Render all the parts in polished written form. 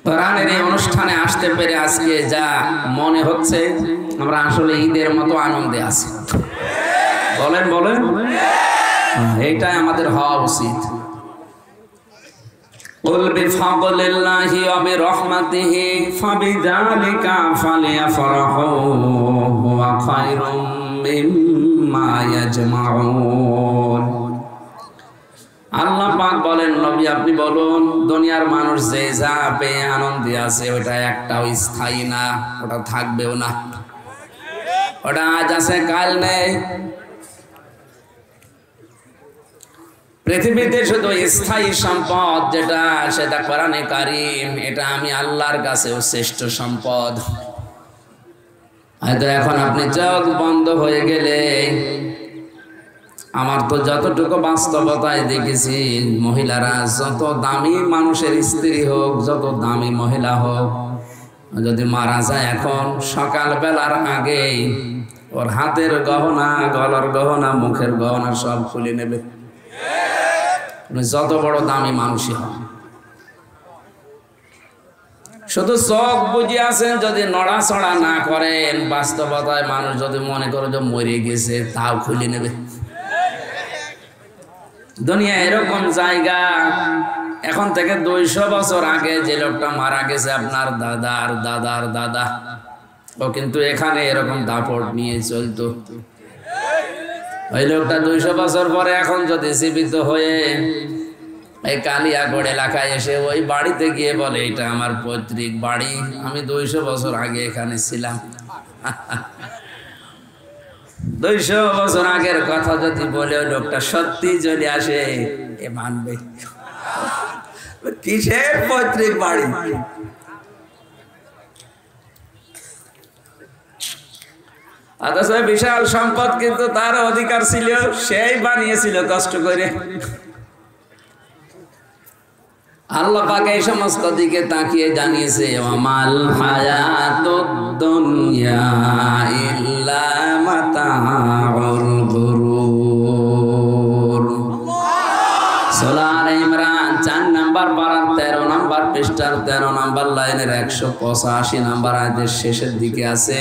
কোরআনের এই অনুষ্ঠানে আসতে পেরে আজকে যা মনে হচ্ছে আমরা আসলে ঈদের মতো আনন্দে আছি। বলেন বলেন, এইটাই আমাদের হওয়া উচিত। قل بفضل الله وبرحمته فبذلك فليفرحوا هو خير مما يجمعون। আল্লাহ পাক বলেন, নবী আপনি বলুন, দুনিয়ার মানুষ যে যা পেয়ে আনন্দে আছে ওটা একটাও স্থায়ী না, ওটা থাকবেও না। ওটা আজ আছে কাল নেই। পৃথিবীতে শুধু স্থায়ী সম্পদ যেটা, সেটা কোরআনে কারীম। এটা আমি আল্লাহর কাছেও শ্রেষ্ঠ সম্পদ। হয়তো এখন আপনি চোখ বন্ধ হয়ে গেলে, আমার তো যতটুকু বাস্তবতায় দেখেছি, মহিলারা যত দামি মানুষের স্ত্রী হোক, যত দামি মহিলা হোক, যদি মারা যায় এখন সকাল বেলার আগেই ওর হাতের গহনা, গলার গহনা, মুখের গহনা সব খুলে নেবে, যত বড় দামি মানুষই হয়। শুধু চোখ বুঝে আছেন, যদি নড়াচড়া না করেন, বাস্তবতায় মানুষ যদি মনে করে যে মরে গেছে, তাও খুলে নেবে। দুনিয়া এরকম জায়গা। এখন থেকে 200 বছর আগে যে লোকটা মারা গেছে, আপনার দাদার দাদার দাদা, ও কিন্তু এখানে এরকম দাপট নিয়ে চলতো। ওই লোকটা 200 বছর পরে এখন যদি জীবিত হয়ে এই কালিয়াগড় এলাকায় এসে ওই বাড়িতে গিয়ে বলে, এটা আমার পৈতৃক বাড়ি, আমি 200 বছর আগে এখানে ছিলাম। 200 বছর আগের কথা যদি বলে ওই লোকটা সত্যি চলে আসে, এ মানবে? কিসের পৈতৃক বাড়ি? অথচ বিশাল সম্পদ, কিন্তু তার অধিকার ছিল, সেই বানিয়েছিল কষ্ট করে। আল্লাহ পাক এই সমস্ত দিকে তাকিয়ে জানিয়েছে, আমাল হায়াতুদ দুনিয়া ইল্লা মাতাউল গুরুর। সূরা আলে ইমরান 4 নাম্বার পারার 13 নাম্বার পৃষ্ঠার 13 নাম্বার লাইনের 185 নাম্বার আয়াতের শেষের দিকে আছে,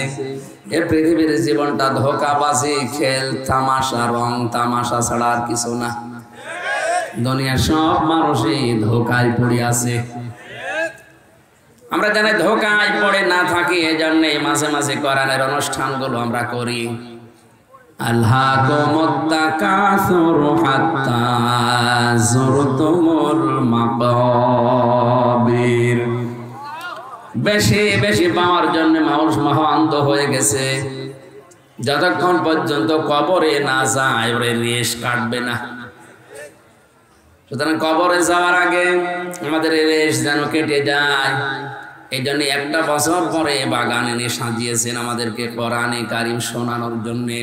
এ পৃথিবীর জীবনটা ধোঁকাবাজি, খেল তামাশা, রং তামাশা ছাড়া আর কিছু না। দুনিয়ার সব মানুষই ধোঁকায় পড়ে আছে। আমরা জানি ধোঁকায় পড়ে না থাকি, এজন্য মাঝে মাঝে কোরআনের অনুষ্ঠানগুলো আমরা করি। আলহাকুমুত তাকাসুর হাত্তা যুরতুমুল মাকাবির। বেশি বেশি পাওয়ার জন্য মানুষ মহান্ত হয়ে গেছে। যতক্ষণ পর্যন্ত কবরে না যায়, ওরে রেশ কাটবে না। সুতরাং কবরে যাওয়ার আগে আমাদের রেশ যেন কেটে যায়, এই জন্য 1 বছর পরে বাগান এনে সাজিয়েছেন আমাদেরকে কোরআনে কারীম শোনানোর জন্যে।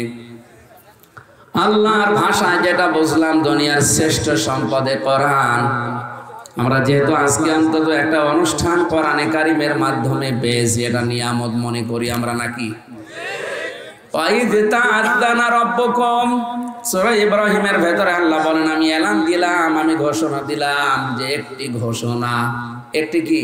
আল্লাহর ভাষায় যেটা বুঝলাম, দুনিয়ার শ্রেষ্ঠ সম্পদে কোরআন। আমরা যেহেতু আজকে অন্তত একটা অনুষ্ঠান কোরআনে কারীমের মাধ্যমে পেয়েছি, এটা নিয়ামত মনে করি আমরা, নাকি? সূরা ইব্রাহিমের ভেতরে আল্লাহ বলেন, আমি এলান দিলাম, আমি ঘোষণা দিলাম যে একটি ঘোষণা। একটি কি?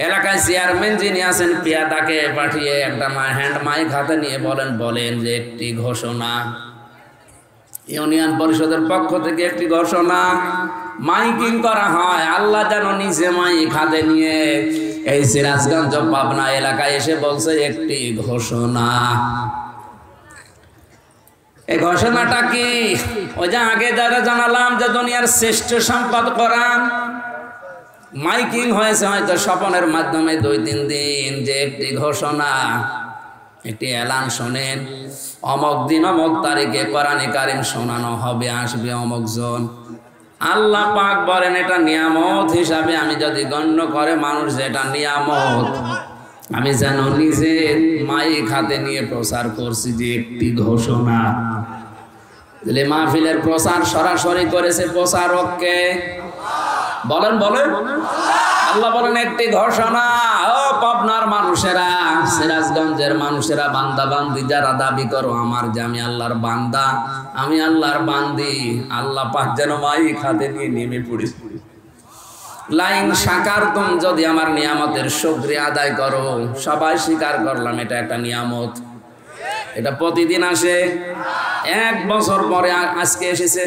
এলাকায় চেয়ারম্যান যিনি আছেন, পিয়াদাকে পাঠিয়ে একটা হ্যান্ড মাইক হাতে নিয়ে বলেন যে একটি ঘোষণা। ইউনিয়ন পরিষদের পক্ষ থেকে একটি ঘোষণা মাইকিং করা হয়। আল্লাহ যেন নিজে মাইক হাতে নিয়ে এই সিরাজগঞ্জ পাবনা এলাকায় এসে বলছে একটি ঘোষণা। এই ঘোষণাটা কি? ওই যে আগে যারা জানালাম যে দুনিয়ার শ্রেষ্ঠ সম্পদ কোরআন, মাইকিং হয়েছে হয়তো স্বপনের মাধ্যমে 2-3 দিন, যে একটি ঘোষণা, একটি এলান শোনেন, অমুক দিন অমুক তারিখে কোরআনে কারীম শোনানো হবে, আসবে অমুক জন। আল্লাহ পাক বলেন, এটা নিয়ামত হিসাবে আমি যদি গণ্য করে মানুষ, যেটা নিয়ামত, আমি যেন নিজে মাইক হাতে নিয়ে প্রচার করছি যে একটি ঘোষণা। তাহলে মাহফিলের প্রচার সরাসরি করেছে প্রচারককে। বলেন বলেন, আল্লাহ বলেন একটি ঘোষণা। ও পাবনার মানুষেরা, সিরাজগঞ্জের মানুষেরা, বান্দা বান্দি যারা দাবি করো আমার যে আমি আল্লাহর বান্দা, আমি আল্লাহর বান্দি, আল্লাহ পাক যেন মাইক হাতে নিয়ে নেমে পড়েছি। লাইন শাকারতুম, যদি আমার নিয়ামতের শুকরিয়া আদায় করো। সবাই স্বীকার করলাম এটা একটা নিয়ামত, এটা প্রতিদিন আসে, 1 বছর পরে আজকে এসেছে।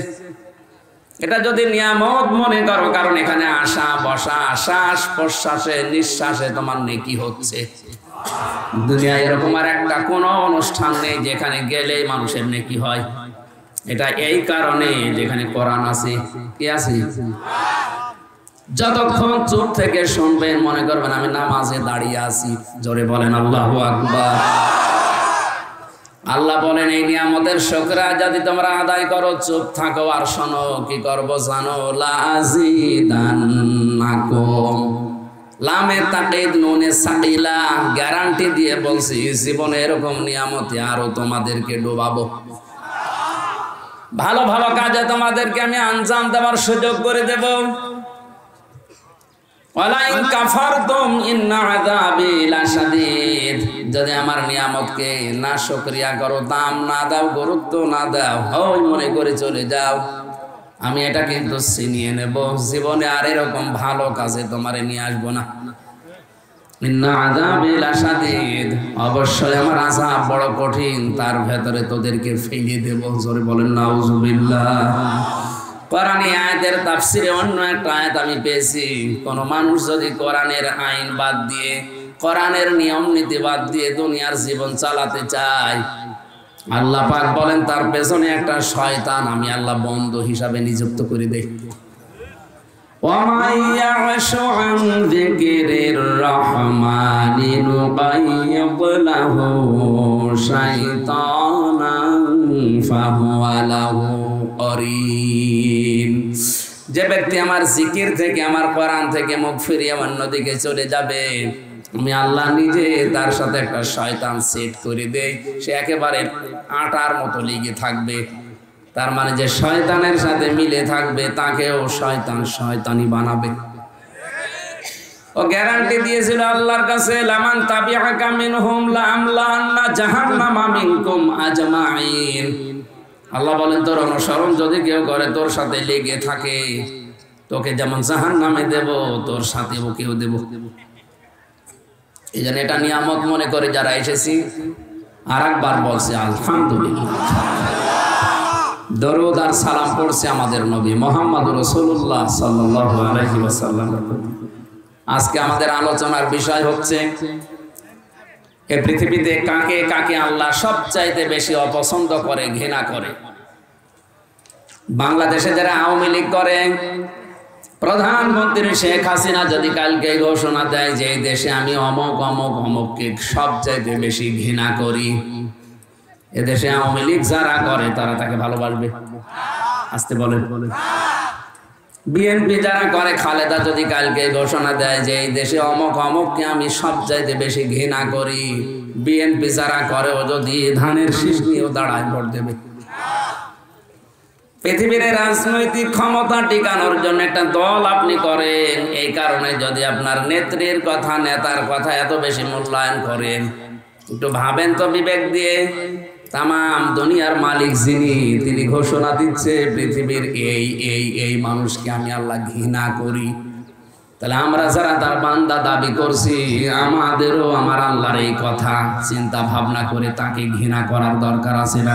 এটা যদি নিয়ামত মনে করো, কারণ এখানে আসা বসা, শ্বাস প্রশ্বাসে নিঃশ্বাসে তোমার নেকি হচ্ছে। দুনিয়ায় এরকম আর একটা কোনো অনুষ্ঠান নেই যেখানে গেলে মানুষের নেকি হয়। এটা এই কারণে যেখানে কোরআন আছে, কি আছে, যতক্ষণ চুপ থেকে শুনবেন মনে করবেন আমি নামাজে দাঁড়িয়ে আছি। জোরে বলেন আল্লাহু আকবার। আল্লাহ বলেন এই নিয়ামতের শুকরিয়া যদি তোমরা আদায় করো, চুপ থাকো আর শোনো, কি করব জানো, লাযিদান্নাকুম। লামে তাকিদ নুনে সাকিলা, গ্যারান্টি দিয়ে বলছি জীবনে এরকম নিয়ামতে আরো তোমাদেরকে ডুবাবো। ভালো ভালো কাজে তোমাদেরকে আমি আঞ্জাম দেওয়ার সুযোগ করে দেব। ওয়ালাইন কাফারতুম ইন্না আযাবি লাশাদীদ, যদি আমার নিয়ামতকে না শুকরিয়া করো, দাম না দাও, গুরুত্ব না দাও, ওই মনে করে চলে যাও, আমি এটা কিন্তু ছিনিয়ে নেব, জীবনে আর এরকম ভালো কাজে তোমারে নিয়ে আসবো না। ইন্না আযাবি লাশাদীদ, অবশ্যই আমার আযাব বড় কঠিন, তার ভেতরে তোদেরকে ফেলে দেব। জোরে বলেন নাউযুবিল্লাহ। কোরআনী আয়াতের তাফসিরে অন্য একটা আয়াত আমি পেয়েছি, কোন মানুষ যদি কোরআনের আইন বাদ দিয়ে, কোরআনের নিয়ম নীতি বাদ দিয়ে দুনিয়ার জীবন চালাতে চায়, আল্লাহ পাক বলেন তার পেছনে একটা শয়তান আমি আল্লাহ বন্ধু হিসাবে নিযুক্ত করে দেই। ওয়ামান ইয়াশু আন যিকিরির রহমানি নুকাইয়িদ লাহু শাইতানান ফাহুয়া লাহু করিন। যে ব্যক্তি আমার জিকির থেকে, আমার কোরআন থেকে মুখ ফিরিয়ে অন্যদিকে চলে যাবে, আমি আল্লাহ নিজে তার সাথে একটা শয়তান সেট করে দেই, সে একেবারে আটার মতো লেগে থাকবে। তার মানে যে শয়তানের সাথে মিলে থাকবে তাকেও শয়তান শয়তানি বানাবে। ও গ্যারান্টি দিয়েছিল আল্লাহর কাছে, লামান তাবিআকা মিনহুম লাআমলাআন্না জাহান্নামা মিনকুম আজমাইন। আল্লাহ বলেন তোর অনুসরণ যদি কেউ করে, তোর সাথে লেগে থাকে, তোকে যেমন জাহান্নামে দেব, তোর সাথে ওকেও দেব। এই জন্য এটা নিয়ামত মনে করে যারা এসেছি, আর একবার বলছে আলহামদুলিল্লাহ। দরুদ আর সালাম পড়ছে আমাদের নবী মুহাম্মদুর রাসূলুল্লাহ সাল্লাল্লাহু আলাইহি ওয়াসাল্লাম। আজকে আমাদের আলোচনার বিষয় হচ্ছে এই পৃথিবীতে কাকে কাকে আল্লাহ সবচাইতে বেশি অপছন্দ করে, ঘৃণা করে। বাংলাদেশে যারা আওয়ামী লীগ করে, প্রধানমন্ত্রী শেখ হাসিনা যদি কালকে ঘোষণা দেয় যে এই দেশে আমি অমুক অমুক অমুককে সবচাইতে বেশি ঘৃণা করি, এদেশে আওয়ামী লীগ যারা করে তারা তাকে ভালোবাসবে? আসতে বলেন। বিএনপি যারা করে, খালেদা যদি কালকে ঘোষণা দেয় যে এই দেশে অমুক অমুককে আমি সবচাইতে বেশি ঘৃণা করি, বিএনপি যারা করে ও যদি ধানের শীষ নিয়েও দাঁড়ায় ভোট দেবে। পৃথিবীর রাজনৈতিক ক্ষমতা টিকানোর জন্য একটা দল আপনি করেন, এই কারণে যদি আপনার নেত্রীর কথা, নেতার কথা এত বেশি মূল্যায়ন করেন, একটু ভাবেন তো বিবেক দিয়ে। তামাম দুনিয়ার মালিক যিনি, তিনি ঘোষণা দিচ্ছে পৃথিবীর এই এই এই মানুষকে আমি আল্লাহ ঘৃণা করি। তাহলে আমরা যারা তার বান্দা দাবি করছি, আমাদেরও আমার আল্লাহর এই কথা চিন্তা ভাবনা করে তাকে ঘৃণা করার দরকার আছে না?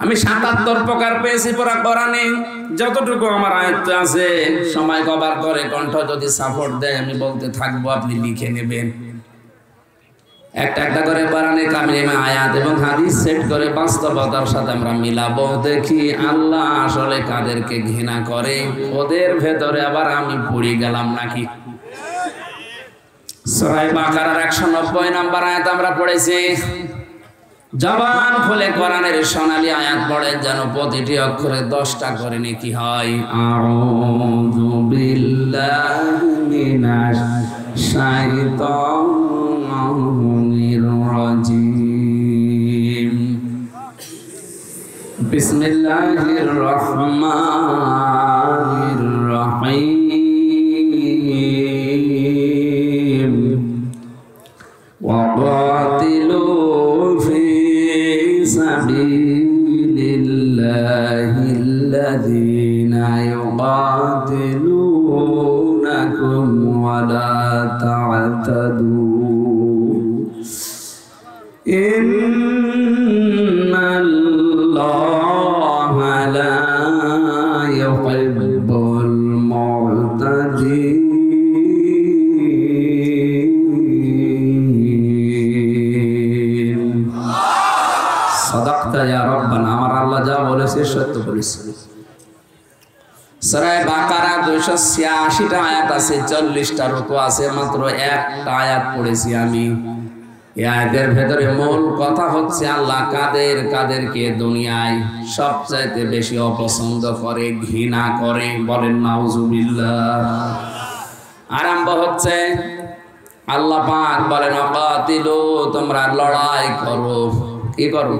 আমি ৭৭ প্রকার পেয়েছি পুরা কোরআনে, যতটুকু আমার আয়ত্তে আছে। সময় কভার করে, কণ্ঠ যদি সাপোর্ট দেয় আমি বলতে থাকবো, আপনি লিখে নেবেন। একটা একটা করে কোরআনে কারিমে আয়াত এবং হাদিস সেট করে বাস্তবতার সাথে আমরা মিলাবো, দেখি আল্লাহ আসলে কাদেরকে ঘৃণা করে, ওদের ভেতরে আবার আমি পড়ে গেলাম নাকি। সূরা বাকারার ১৯০ নম্বর আয়াত আমরা পড়েছি। জবান খুলে কোরআনের সোনালী আয়াত পড়ে, যেন প্রতিটি অক্ষরে 10টা করে নেকি হয়। আউযু বিল্লাহি মিনাশ শাইতানির রাজিম। বিসমিল্লাহির রহমানির রহিম। ওয়াকাতিলু سبيل الله الذين يقاتلون واهتدوا إن الله لا يحب المعتدين সত্য বলেছে। সূরা বাকারা 286টা আয়াত আছে, 40টা রুকু আছে, মাত্র একটা আয়াত পড়েছি আমি। এই আয়াতের ভেতরে মূল কথা হচ্ছে আল্লাহ কাদেরকে দুনিয়ায় সবচাইতে বেশি অপছন্দ করে, ঘৃণা করে, বলেন নাউজুবিল্লাহ। আরম্ভ হচ্ছে আল্লাহ পাক বলেন অকাতিলু, তোমরা লড়াই করো। কি করো?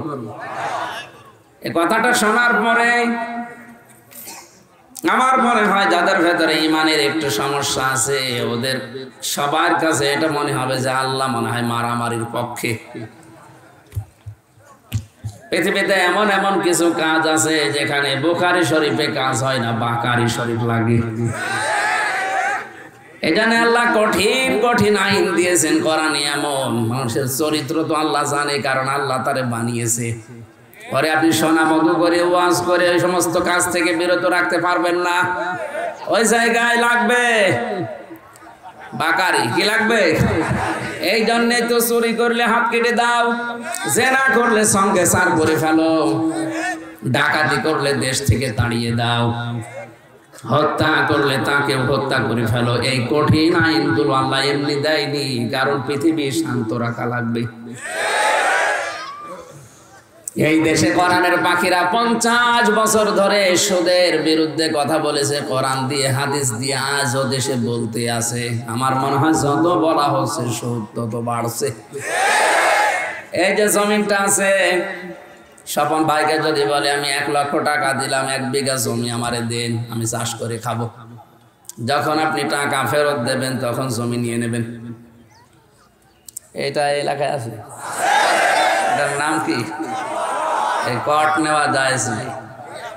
এই কথাটা শোনার পরে আমার মনে হয় যাদের ভেতরে ইমানের একটু সমস্যা আছে ওদের সবার কাছে এটা মনে হবে যে আল্লাহ মনে হয় মারামারির পক্ষে। পৃথিবীতে এমন এমন কিছু কাজ আছে যেখানে বুখারী শরীফে কাজ হয় না, বাকারি শরীফ লাগে। এখানে আল্লাহ কঠিন কঠিন আইন দিয়েছেন কোরআনে। এমন মানুষের চরিত্র তো আল্লাহ জানে, কারণ আল্লাহ তারে বানিয়েছে। পরে আপনি শোনাবন্ধ করে ওয়াজ করে ওই সমস্ত কাজ থেকে বিরত রাখতে পারবেন না। ওই জায়গায় লাগবে বাকারি। কি লাগবে? এই জন্যে তো চুরি করলে হাত কেটে দাও, জেনা করলে সঙ্গে সার করে ফেলো, ডাকাতি করলে দেশ থেকে তাড়িয়ে দাও, হত্যা করলে তাকে হত্যা করে ফেলো। এই কঠিন আইনগুলো আল্লাহ এমনি দেয়নি, কারণ পৃথিবী শান্ত রাখা লাগবে। এই দেশে কোরআনের পাখিরা 50 বছর ধরে সুদের বিরুদ্ধে কথা বলেছে, কোরআন দিয়ে হাদিস দিয়ে আজও দেশে বলতে আছে। আমার মনে হয় যত বলা হচ্ছে সুদ তত বাড়ছে। এই যে জমিনটা আছে, স্বপন ভাইকে যদি বলে আমি 1 লক্ষ টাকা দিলাম, 1 বিঘা জমি আমারে দেন, আমি চাষ করে খাবো। যখন আপনি টাকা ফেরত দেবেন তখন জমি নিয়ে নেবেন। এটা এলাকায় আছে, এটার নাম কি? এই কট নেওয়া জায়েজ নেই,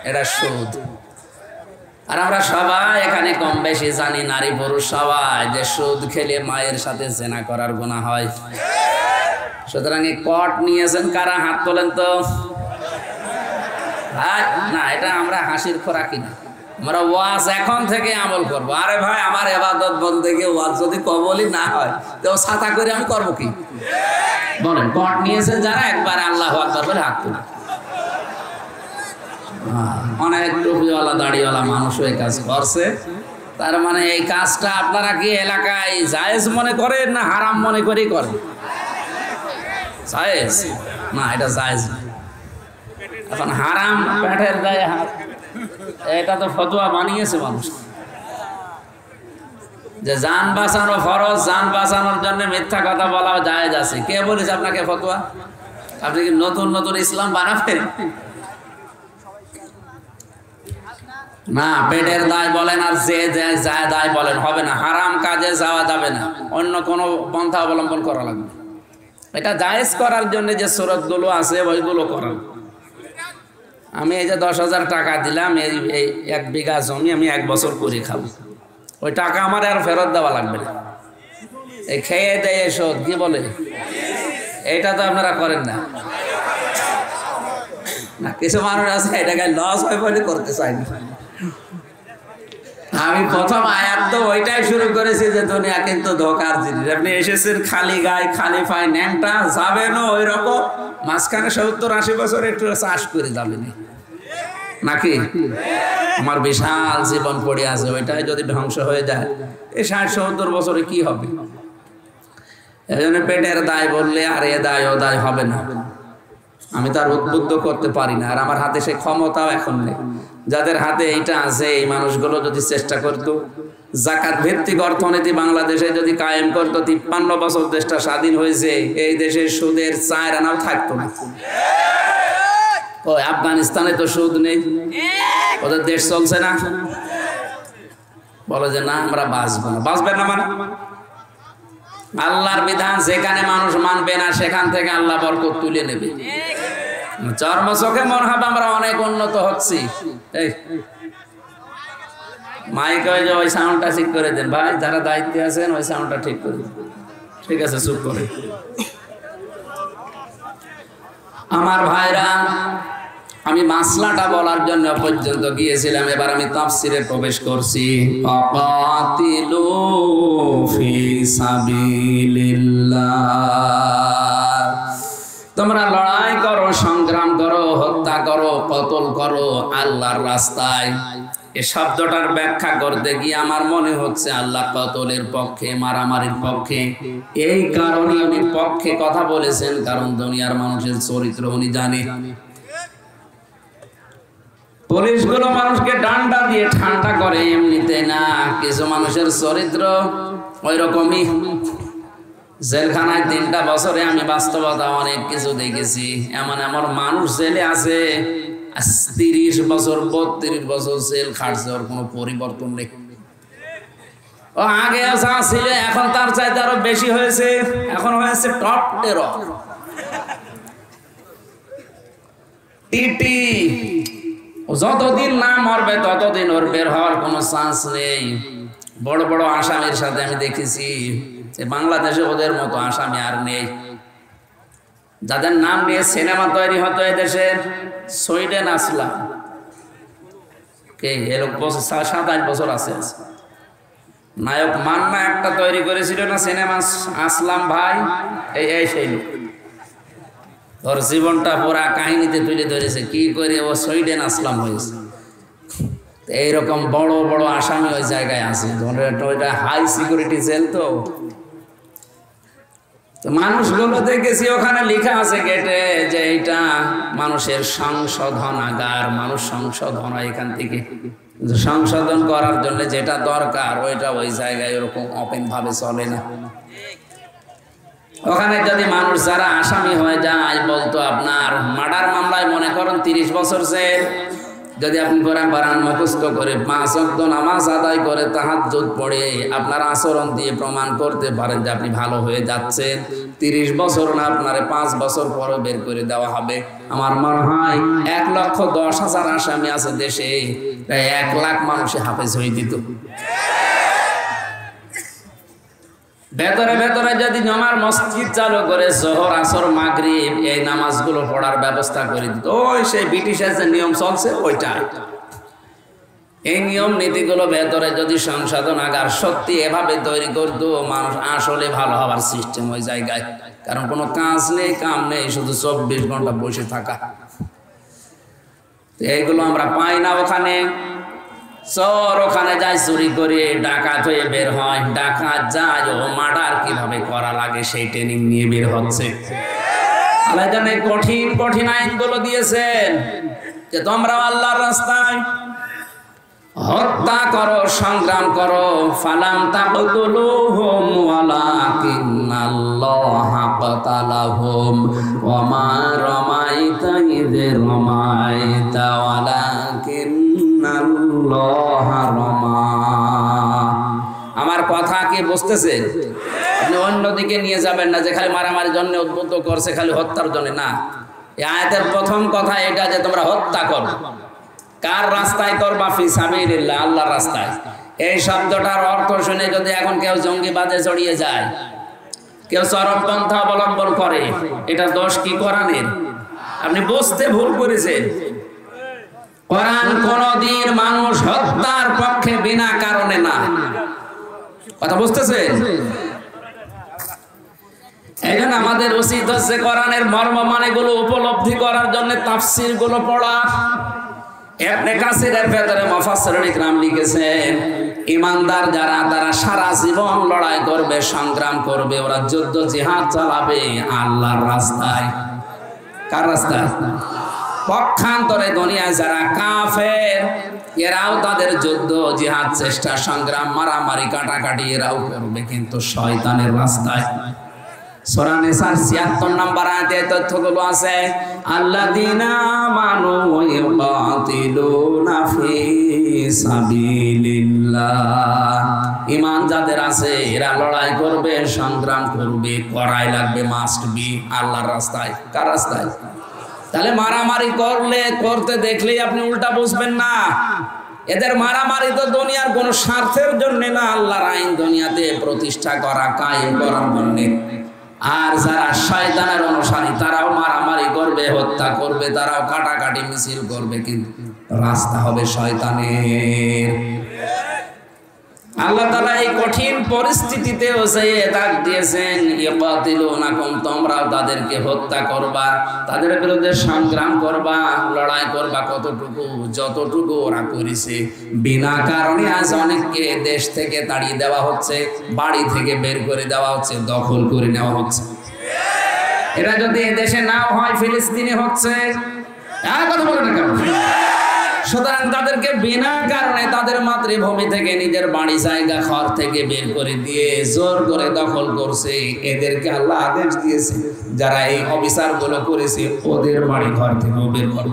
এটা সুদ। আর আমরা সবাই এখানে কম বেশি জানি, নারী পুরুষ সবাই, যে সুদ খেলে মায়ের সাথে জেনা করার গুনাহ হয়। সুতরাং এই কট নিয়েছেন কারা? হাত তোলেন তো। না, এটা আমরা হাসির খোরাকি না, আমরা ওয়াজ এখন থেকে আমল করবো। আরে ভাই, আমার ইবাদত বন্দেগি ওয়াজ যদি কবুলই না হয় তো ছাতা করে আমি করবো কি? বলেন, কট নিয়েছেন যারা একবার আল্লাহু আকবার বলে হাত তোলেন। অনেক টুপিওয়ালা দাড়িওয়ালা মানুষও এই কাজ করছে। তার মানে এই কাজটা আপনারা কি এলাকায় জায়েজ মনে করেন না হারাম মনে করেই করেন? জায়েজ না, এটা জায়েজ না। এখন হারাম, পেটের গায়ে হাত, এটা তো ফতোয়া বানিয়েছে মানুষ যে জান বাঁচানো ফরজ, জান বাঁচানোর জন্য মিথ্যা কথা বলা জায়েজ আছে। কে বলেছে আপনাকে ফতোয়া? আপনি কি নতুন নতুন ইসলাম বানাবেন? না, পেটের দায় বলেন আর যে যায় দায় বলেন, হবে না। হারাম কাজে যাওয়া যাবে না, অন্য কোনো পন্থা অবলম্বন করা লাগবে। এটা জায়েজ করার জন্য যে সুরতগুলো আছে ওইগুলো করান। আমি এই যে 10,000 টাকা দিলাম, এই 1 বিঘা জমি আমি 1 বছর করে খাবো, ওই টাকা আমার আর ফেরত দেওয়া লাগবে না। এই খেয়ে দেয় শোধ কি বলে, এটা তো আপনারা করেন না। না, কিছু মানুষ আছে এটাকে লস হয় বলে করতে চাই না। আমি প্রথম আয়াত তো ওইটাই শুরু করেছি যে দুনিয়া কিন্তু ধোকার জিনিস। আপনি এসেছেন খালি গায়ে খালি পায়ে, ন্যাংটা যাবেন ওই রকম, মাঝখানে 70-80 বছর একটু চাষ করে যাবেন নাকি? আমার বিশাল জীবন পড়ে আছে, ওইটাই যদি ধ্বংস হয়ে যায় এই 60-70 বছরে কি হবে? এই জন্য পেটের দায় বললে আর এ দায় ও দায় হবে না। আমি তার উদ্বুদ্ধ করতে পারি না, আর আমার হাতে সে ক্ষমতাও এখন নেই। যাদের হাতে এইটা আছে এই মানুষগুলো যদি চেষ্টা করতো, যাকাত ভিত্তিক অর্থনীতি বাংলাদেশে যদি কায়েম করতো, 53 বছর দেশটা স্বাধীন হয়েছে, এই দেশে সুদের 4 আনাও থাকতো না। ওই আফগানিস্তানে তো সুদ নেই, ওদের দেশ চলছে না। বলে যে না আমরা বাঁচবো না। বাঁচবেন না মানে? আল্লাহর বিধান যেখানে মানুষ মানবে না সেখান থেকে আল্লাহ বরকত তুলে নেবে। চর্ম চোখে মনে হবে আমরা অনেক উন্নত হচ্ছি। এই মাইক ওই সাউন্ডটা ঠিক করে দেন ভাই, যারা দায়িত্বে আছেন ওই সাউন্ডটা ঠিক করে দেন। ঠিক আছে, চুপ করে। আমার ভাইরা, আমি মাসলাটা বলার জন্য পর্যন্ত গিয়েছিলাম, এবার আমি তাফসিরে প্রবেশ করছি। ফাকাতিলু ফি সাবিলিল্লাহ, তোমরা লড়াই করো, সংগ্রাম করো, হত্যা করো, কতল করো আল্লাহর রাস্তায়। এই শব্দটার ব্যাখ্যা করতে গিয়ে আমার মনে হচ্ছে আল্লাহ কতলের পক্ষে, মারামারির পক্ষে। এই কারণে উনি পক্ষে কথা বলেছেন, কারণ দুনিয়ার মানুষের চরিত্র উনি জানে। পুলিশগুলো মানুষকে ডান্ডা দিয়ে ঠান্ডা করে এমনিতে না, কিছু মানুষের চরিত্র ওই রকমই। জেলখানায় 3টা বছরে আমি বাস্তবতা অনেক কিছু দেখেছি। এমন এমন মানুষ জেলে আছে 30 বছর 32 বছর জেল খাটছে, ওর কোনো পরিবর্তন নেই। ও আগে যা ছিল এখন তার চাইতে আরো বেশি হয়েছে, এখন হয়েছে টপ টেরর টিটি। যতদিন না মরবে ততদিন ওর বের হওয়ার কোনো চান্স নেই। বড় বড় আসামির সাথে আমি দেখেছি যে বাংলাদেশে ওদের মতো আসামি আর নেই। যাদের নাম নিয়ে সিনেমা তৈরি হতো এদেশে, সুইডেন আসলাম কে এরকম 27 বছর আছে। নায়ক মান্না একটা তৈরি করেছিল না সিনেমা, আসলাম ভাই, এই সেই লোক। ওর জীবনটা পুরা কাহিনীতে তুলে ধরেছে কি করে ও সুইডেন আসলাম হয়েছে। এইরকম বড় বড় আসামি ওই জায়গায় আছে, ওইটা হাই সিকিউরিটি জেল। তো মানুষগুলো দেখেছি ওখানে লেখা আছে গেটে যে এটা মানুষের সংশোধনাগার, মানুষ সংশোধন হয় এখান থেকে। সংশোধন করার জন্য যেটা দরকার ওইটা ওই জায়গায় ওরকম ওপেন ভাবে চলে না। ওখানে যদি মানুষ যারা আসামি হয়ে যায়, বলতো আপনার মার্ডার মামলায় মনে করেন 30 বছর জেল, যদি আপনি কোরআন মুখস্থ করে 5 ওয়াক্ত নামাজ আদায় করে তাহাজ্জুদ পড়ে আপনার আচরণ দিয়ে প্রমাণ করতে পারেন যে আপনি ভালো হয়ে যাচ্ছেন, 30 বছর না আপনারে 5 বছর পরে বের করে দেওয়া হবে। আমার মনে হয় 1,10,000 আসামি আছে দেশে, প্রায় 1 লাখ মানুষে হাফেজ হয়ে দিত। ভেতরে ভেতরে যদি জমার মসজিদ চালু করে জোহর আসর মাগরিব এই নামাজগুলো পড়ার ব্যবস্থা করে দিত, ওই সেই ব্রিটিশের যে নিয়ম চলছে ওইটা। এই নিয়ম নীতিগুলো ভেতরে যদি সংশোধনাগার সত্যি এভাবে তৈরি করতো, মানুষ আসলে ভালো হওয়ার সিস্টেম ওই জায়গায়। কারণ কোনো কাজ নেই, কাম নেই, শুধু 24 ঘন্টা বসে থাকা। এইগুলো আমরা পাই না ওখানে। চোর ওখানে যায় চুরি করে, ডাকাত হয়ে বের হয়। ডাকাত যায় ও মার্ডার কিভাবে করা লাগে সেই ট্রেনিং নিয়ে বের হচ্ছে। আল্লাহ জানে কঠিন কঠিন আইনগুলো দিয়েছেন যে তোমরা আল্লাহর রাস্তায় হত্যা করো, সংগ্রাম করো। ফালাম তাকতুলুহুম ওয়ালাকিন্নাল্লাহা কাতালাহুম ওয়া মা রামাইতা ইয রামাইতা ওয়ালাকিন্নাল্লাহা রামা। আমার কথা কি বুঝতেছেন? আপনি অন্যদিকে নিয়ে যাবেন না যে খালি মারামারির জন্য উদ্বুদ্ধ করছে, খালি হত্যার জন্য না। এই আয়াতের প্রথম কথা এটা যে তোমরা হত্যা করো। কার রাস্তায় করবা? ফি সাবিলিল্লাহ, আল্লাহর রাস্তায়। এই শব্দটার অর্থ শুনে যদি এখন কেউ জঙ্গিবাদে জড়িয়ে যায়, কেউ চরমপন্থা অবলম্বন করে, এটা দোষ কি কোরআনের? আপনি বুঝতে ভুল করেছেন। কোরআন কোনদিন মানুষ হত্যার পক্ষে বিনা কারণে না। কথা বুঝতেছেন? এই জন্য আমাদের উচিত হচ্ছে কোরআনের মর্ম মানেগুলো উপলব্ধি করার জন্য তাফসীর গুলো পড়া। ইবনে কাসিরের ভেতরে মুফাসসিরুল ইকরাম লিখেছেন, ঈমানদার যারা তারা সারা জীবন লড়াই করবে, সংগ্রাম করবে, ওরা যুদ্ধ জিহাদ চালাবে আল্লাহর রাস্তায়। কার রাস্তায়? পক্ষান্তরে দুনিয়ায় যারা কাফের, এরাও তাদের যুদ্ধ জিহাদ চেষ্টা সংগ্রাম মারামারি কাটাকাটি এরাও করবে, কিন্তু শয়তানের রাস্তায়। সূরা নিসার ৭৬ নম্বর আয়াতে তথ্যগুলো আছে। আল্লাযীনা আমানু ওয়া ইউকাতিলুনা ফি সাবিলিল্লাহ। ঈমান যাদের আছে এরা লড়াই করবে, সংগ্রাম করবে, করাই লাগবে, মাস্ট বি আল্লাহর রাস্তায়। কার রাস্তায়? তাহলে মারামারি করতে দেখলেই আপনি উল্টা বুঝবেন না। এদের মারামারি তো দুনিয়ার কোন স্বার্থের জন্য না, আল্লাহর আইন দুনিয়াতে প্রতিষ্ঠা করা, কায়েম করার জন্য। আর যারা শয়তানের অনুসারী তারাও মারামারি করবে, হত্যা করবে, তারাও কাটাকাটি মিছিল করবে, কিন্তু রাস্তা হবে শয়তানের। আল্লাহ তাআলা এই কঠিন পরিস্থিতিতেও সে ডাক দিয়েছেন, ইয়াকাতিলুনাকুম, তোমরাও তাদেরকে হত্যা করবা, তাদের বিরুদ্ধে সংগ্রাম করবা, লড়াই করবা। কতটুকু? যতটুকু ওরা করেছে। বিনা কারণে আজ অনেককে দেশ থেকে তাড়িয়ে দেওয়া হচ্ছে, বাড়ি থেকে বের করে দেওয়া হচ্ছে, দখল করে নেওয়া হচ্ছে। এটা যদি এদেশে না হয়, ফিলিস্তিনে হচ্ছে। কথা বলে না কেন? সুতরাং তাদেরকে বিনা কারণে তাদের মাতৃভূমি থেকে, নিজের বাড়ি জায়গা ঘর থেকে বের করে দিয়ে জোর করে দখল করছে। এদেরকে আল্লাহ আদেশ দিয়েছে, যারা এই অবিচার গুলো করেছে ওদের বাড়ি ঘর থেকে বের করো,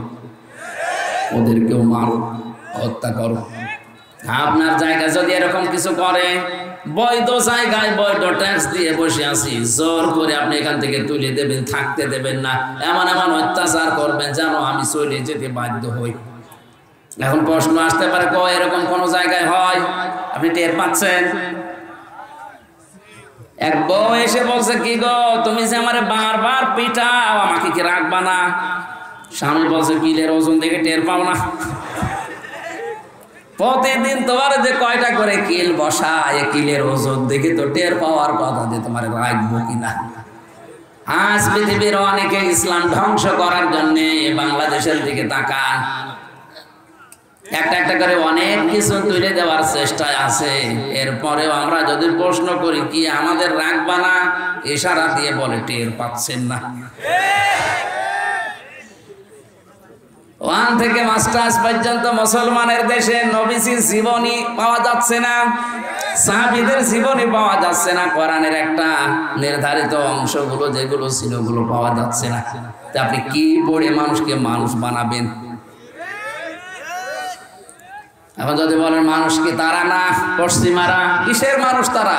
ওদেরকেও মারো, হত্যা করো। আপনার জায়গা যদি এরকম কিছু করে, বৈধ জায়গায় বৈধ ট্যাক্স দিয়ে বসে আছি, জোর করে আপনি এখান থেকে তুলে দেবেন, থাকতে দেবেন না, এমন এমন অত্যাচার করবেন যেন আমি চলে যেতে বাধ্য হই। এখন প্রশ্ন আসতে পারে, এরকম কোন জায়গায় হয়? আপনি টের পাচ্ছেন? এক বউ এসে বলছে, কি গো তুমি যে আমারে বারবার পিটাও, আমাকে কি রাখবা না? স্বামী বলছে, কিলের ওজন দেখে টের পাও না? প্রতিদিন তোমার যে কয়টা করে কিল বসায়, কিলের ওজন দেখে তো টের পাওয়ার কথা যে তোমার রাখবো কিনা। আজ পৃথিবীর অনেকে ইসলাম ধ্বংস করার জন্য বাংলাদেশের দিকে তাকান, একটা একটা করে অনেক কিছু তুলে দেওয়ার চেষ্টায় আছে। এরপরেও আমরা যদি প্রশ্ন করি, কি আমাদের রাখবা না, ইশারা দিয়ে বলে টের পাচ্ছেন না। 1 থেকে মাস্টার্স পর্যন্ত মুসলমানের দেশে নবীজির জীবনী পাওয়া যাচ্ছে না, সাহাবীদের জীবনী পাওয়া যাচ্ছে না, কোরআনের একটা নির্ধারিত অংশগুলো যেগুলো ছিল ওগুলো পাওয়া যাচ্ছে না। তা আপনি কি পড়ে মানুষকে মানুষ বানাবেন? এখন যদি বলেন মানুষ কি তারা না পশ্চিমারা? কিসের মানুষ তারা?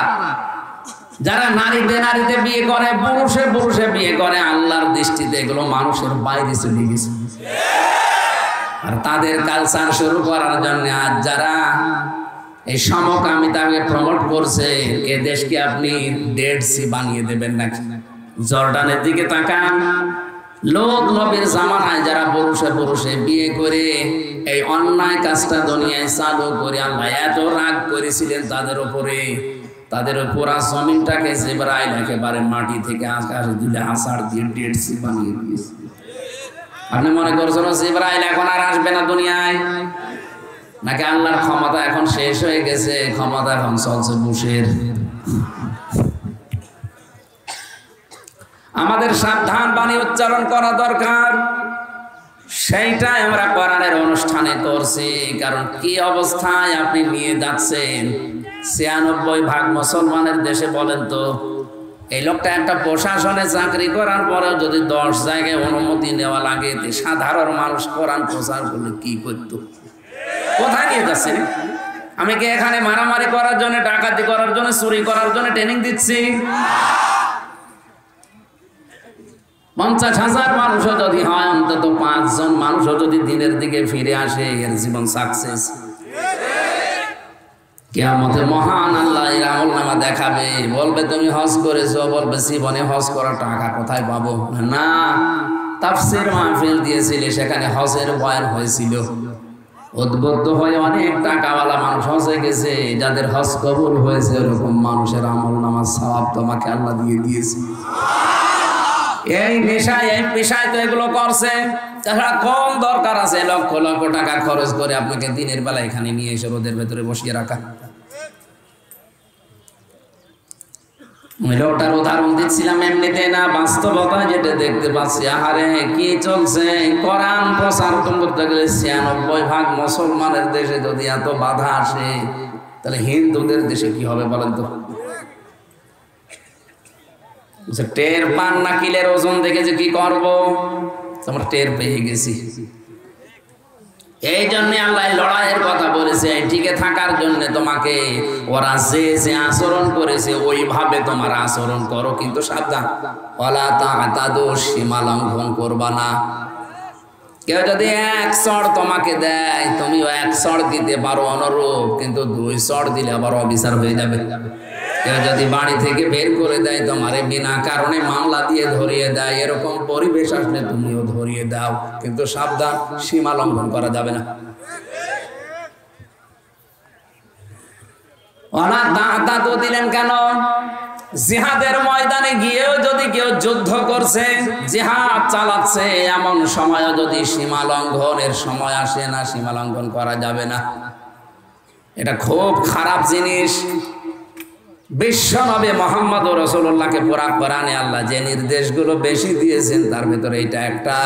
যারা নারীতে নারীতে বিয়ে করে, পুরুষে পুরুষে বিয়ে করে, আল্লাহর দৃষ্টিতে এগুলো মানুষের বাইরে চলে গেছে। আর তাদের কালচার শুরু করার জন্য আজ যারা এই সমকামিতাকে প্রমোট করছে, এ দেশকে আপনি ডেড সি বানিয়ে দেবেন নাকি? জর্ডানের দিকে তাকান, লোক নবীর জামানায় যারা পুরুষে পুরুষে বিয়ে করে এই অন্যায় কাজটা দুনিয়ায় চালু করে আল্লাহ এত রাগ করেছিলেন তাদের উপরে, তাদের পুরা জমিনটাকে জিবরাইল একেবারে মাটি থেকে আকাশে তুলে আষাঢ় দিয়ে ডেড সি বানিয়ে দিয়েছে। আপনি মনে করছেন জিবরাইল এখন আর আসবে না দুনিয়ায়? নাকি আল্লাহর ক্ষমতা এখন শেষ হয়ে গেছে, ক্ষমতা এখন চলছে বুশের? আমাদের সাবধান বাণী উচ্চারণ করা দরকার, সেইটাই আমরা কোরআনের অনুষ্ঠানে করছি। কারণ কি অবস্থায় আপনি নিয়ে যাচ্ছেন ৯৬% মুসলমানের দেশে, বলেন তো। এই লোকটা একটা প্রশাসনে চাকরি করার পরেও যদি 10 জায়গায় অনুমতি নেওয়া লাগে, সাধারণ মানুষ কোরআন প্রচার করলে কি করতো? কোথায় নিয়ে যাচ্ছেন? আমি কি এখানে মারামারি করার জন্য, ডাকাতি করার জন্য, চুরি করার জন্য ট্রেনিং দিচ্ছি? ৫০,০০০ মানুষও যদি হয়, অন্তত ৫ জন মানুষও যদি দিনের দিকে ফিরে আসে, এর জীবন সাকসেস। কিয়ামতে মহান আল্লাহ এর আমলনামা দেখাবে, বলবে তুমি হজ করেছো, বলবে জীবনে হজ করার টাকা কোথায় পাবো? না, তাফসীর মাহফিল দিয়েছিলে, সেখানে হজের বয়ান হয়েছিল, উদ্বুদ্ধ হয়ে অনেক টাকাওয়ালা মানুষ হজে গেছে, যাদের হজ কবুল হয়েছে এরকম মানুষের আমলনামার সওয়াব তোমাকে আল্লাহ দিয়ে দিয়েছে। এই নেশায়, এই পেশায় তো এগুলো করছে, তাছাড়া কম দরকার আছে লক্ষ লক্ষ টাকা খরচ করে আপনাকে দিনের বেলা এখানে নিয়ে এসে রোদের ভেতরে বসিয়ে রাখা। লোকটার উদাহরণ দিচ্ছিলাম এমনিতে না, বাস্তবতা যেটা দেখতে পাচ্ছি। আহারে কি চলছে! কোরআন প্রচার করতে গেলে ৯৬% মুসলমানের দেশে যদি এত বাধা আসে, তাহলে হিন্দুদের দেশে কি হবে বলেন তো? টের পান না কিলের ওজন দেখে যে কি করবো? আমরা টের পেয়ে গেছি। এই জন্য আল্লাহ লড়াইয়ের কথা বলেছে, টিকে থাকার জন্য তোমাকে ওরা যে যে আচরণ করেছে ওইভাবে তোমার আচরণ করো, কিন্তু সাবধান, ওয়ালা তা'তাদু, সীমা লঙ্ঘন করবা না। কেউ যদি এক চড় তোমাকে দেয়, তুমিও এক চড় দিতে পারো অনুরূপ, কিন্তু 2 চড় দিলে আবার অবিচার হয়ে যাবে। কেউ যদি বাড়ি থেকে বের করে দেয়, তোমারে বিনা কারণে মামলা দিয়ে ধরিয়ে দেয়, এরকম পরিবেশ আসলে তুমিও ধরিয়ে দাও, কিন্তু সাবধান, সীমা লঙ্ঘন করা যাবে না। দাঁতও দিলেন কেন? জিহাদের ময়দানে গিয়েও যদি কেউ যুদ্ধ করছে, জিহাদ চালাচ্ছে, এমন সময় যদি সীমা লঙ্ঘনের সময় আসে না, সীমা লঙ্ঘন করা যাবে না। এটা খুব খারাপ জিনিস। বিশ্বনবী মুহাম্মদ রাসূলুল্লাহকে পুরা কোরআনে আল্লাহ যে নির্দেশগুলো বেশি দিয়েছেন তার ভিতরে এটা একটা।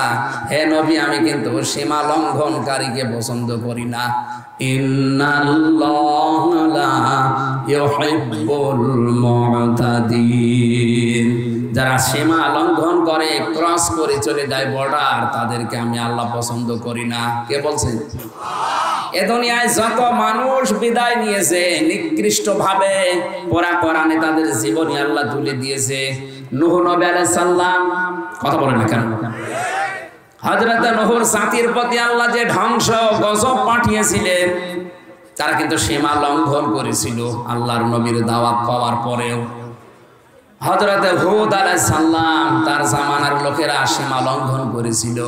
হে নবী, আমি কিন্তু সীমা লঙ্ঘনকারীকে পছন্দ করি না। ইন্নাল্লাহা লা ইউহিব্বুল মু'তাদিন, যারা সীমা লঙ্ঘন করে, ক্রস করে চলে যায় বর্ডার, তাদেরকে আমি আল্লাহ পছন্দ করি না। কে বলছেন? এ দুনিয়ায় যত মানুষ বিদায় নিয়েছে নিকৃষ্ট ভাবে, পুরা কোরআনে তাদের জীবনী আল্লাহ তুলে দিয়েছে। নূহ নবী আলাইহিস সালাম, কথা বলেন না কেন? হযরত নূহর জাতির প্রতি আল্লাহ যে ধ্বংস গজব পাঠিয়েছিলেন, তারা কিন্তু সীমা লঙ্ঘন করেছিল আল্লাহর নবীর দাওয়াত পাওয়ার পরেও। হযরত হুদ আলাইহিস সালাম, তার জামানার লোকেরা সীমা লঙ্ঘন করেছিল।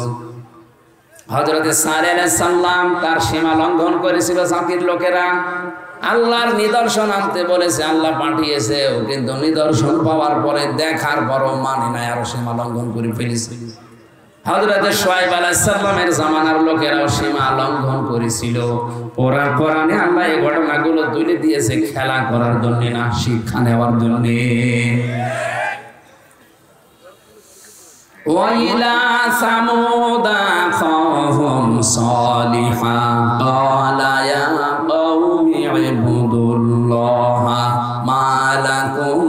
হযরত সালেহ আলাইহিস সালাম, তার সীমা লঙ্ঘন করেছিল জাতির লোকেরা। আল্লাহর নিদর্শন আনতে বলেছে, আল্লাহ পাঠিয়েছেও, কিন্তু নিদর্শন পাওয়ার পরে দেখার পরও মানে নাই, আরো সীমা লঙ্ঘন করে ফেলেছে। হযরত শুআয়ব আলাইহিস সালামের জামানার লোকেরাও সীমা লঙ্ঘন করেছিল। পুরা কোরআনে আল্লাহ এই ঘটনাগুলো তুলে দিয়েছে খেলা করার জন্য না, শিক্ষা নেওয়ার জন্য। وَإِلَى ثَمُودَ أَخَاهُمْ صَالِحًا قَالَ يَا قَوْمِ اعْبُدُوا اللَّهَ مَا لَكُمْ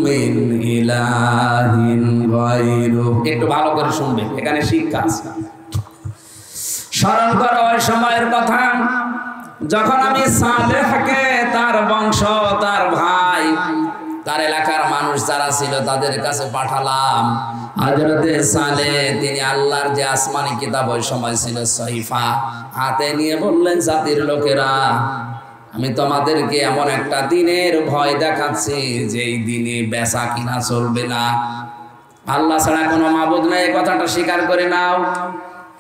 مِنْ إِلَٰهٍ غَيْرُهُ। একটু ভালো করে শুনবেন, এখানে শিক্ষা আছে। স্মরণ করো ওই সময়ের কথা যখন আমি সালেহকে, তার বংশ, তার ভাই, তার এলাকার মানুষ যারা ছিল তাদের কাছে পাঠালাম। হযরতে সালেহ, তিনি আল্লাহর যে আসমানি কিতাব ওই সময় ছিল সহিফা, হাতে নিয়ে বললেন, জাতির লোকেরা, আমি তোমাদেরকে এমন একটা দিনের ভয় দেখাচ্ছি যেই দিনে বেচা কিনা চলবে না, আল্লাহ ছাড়া কোনো মাবুদ নাই, এই কথাটা স্বীকার করে নাও।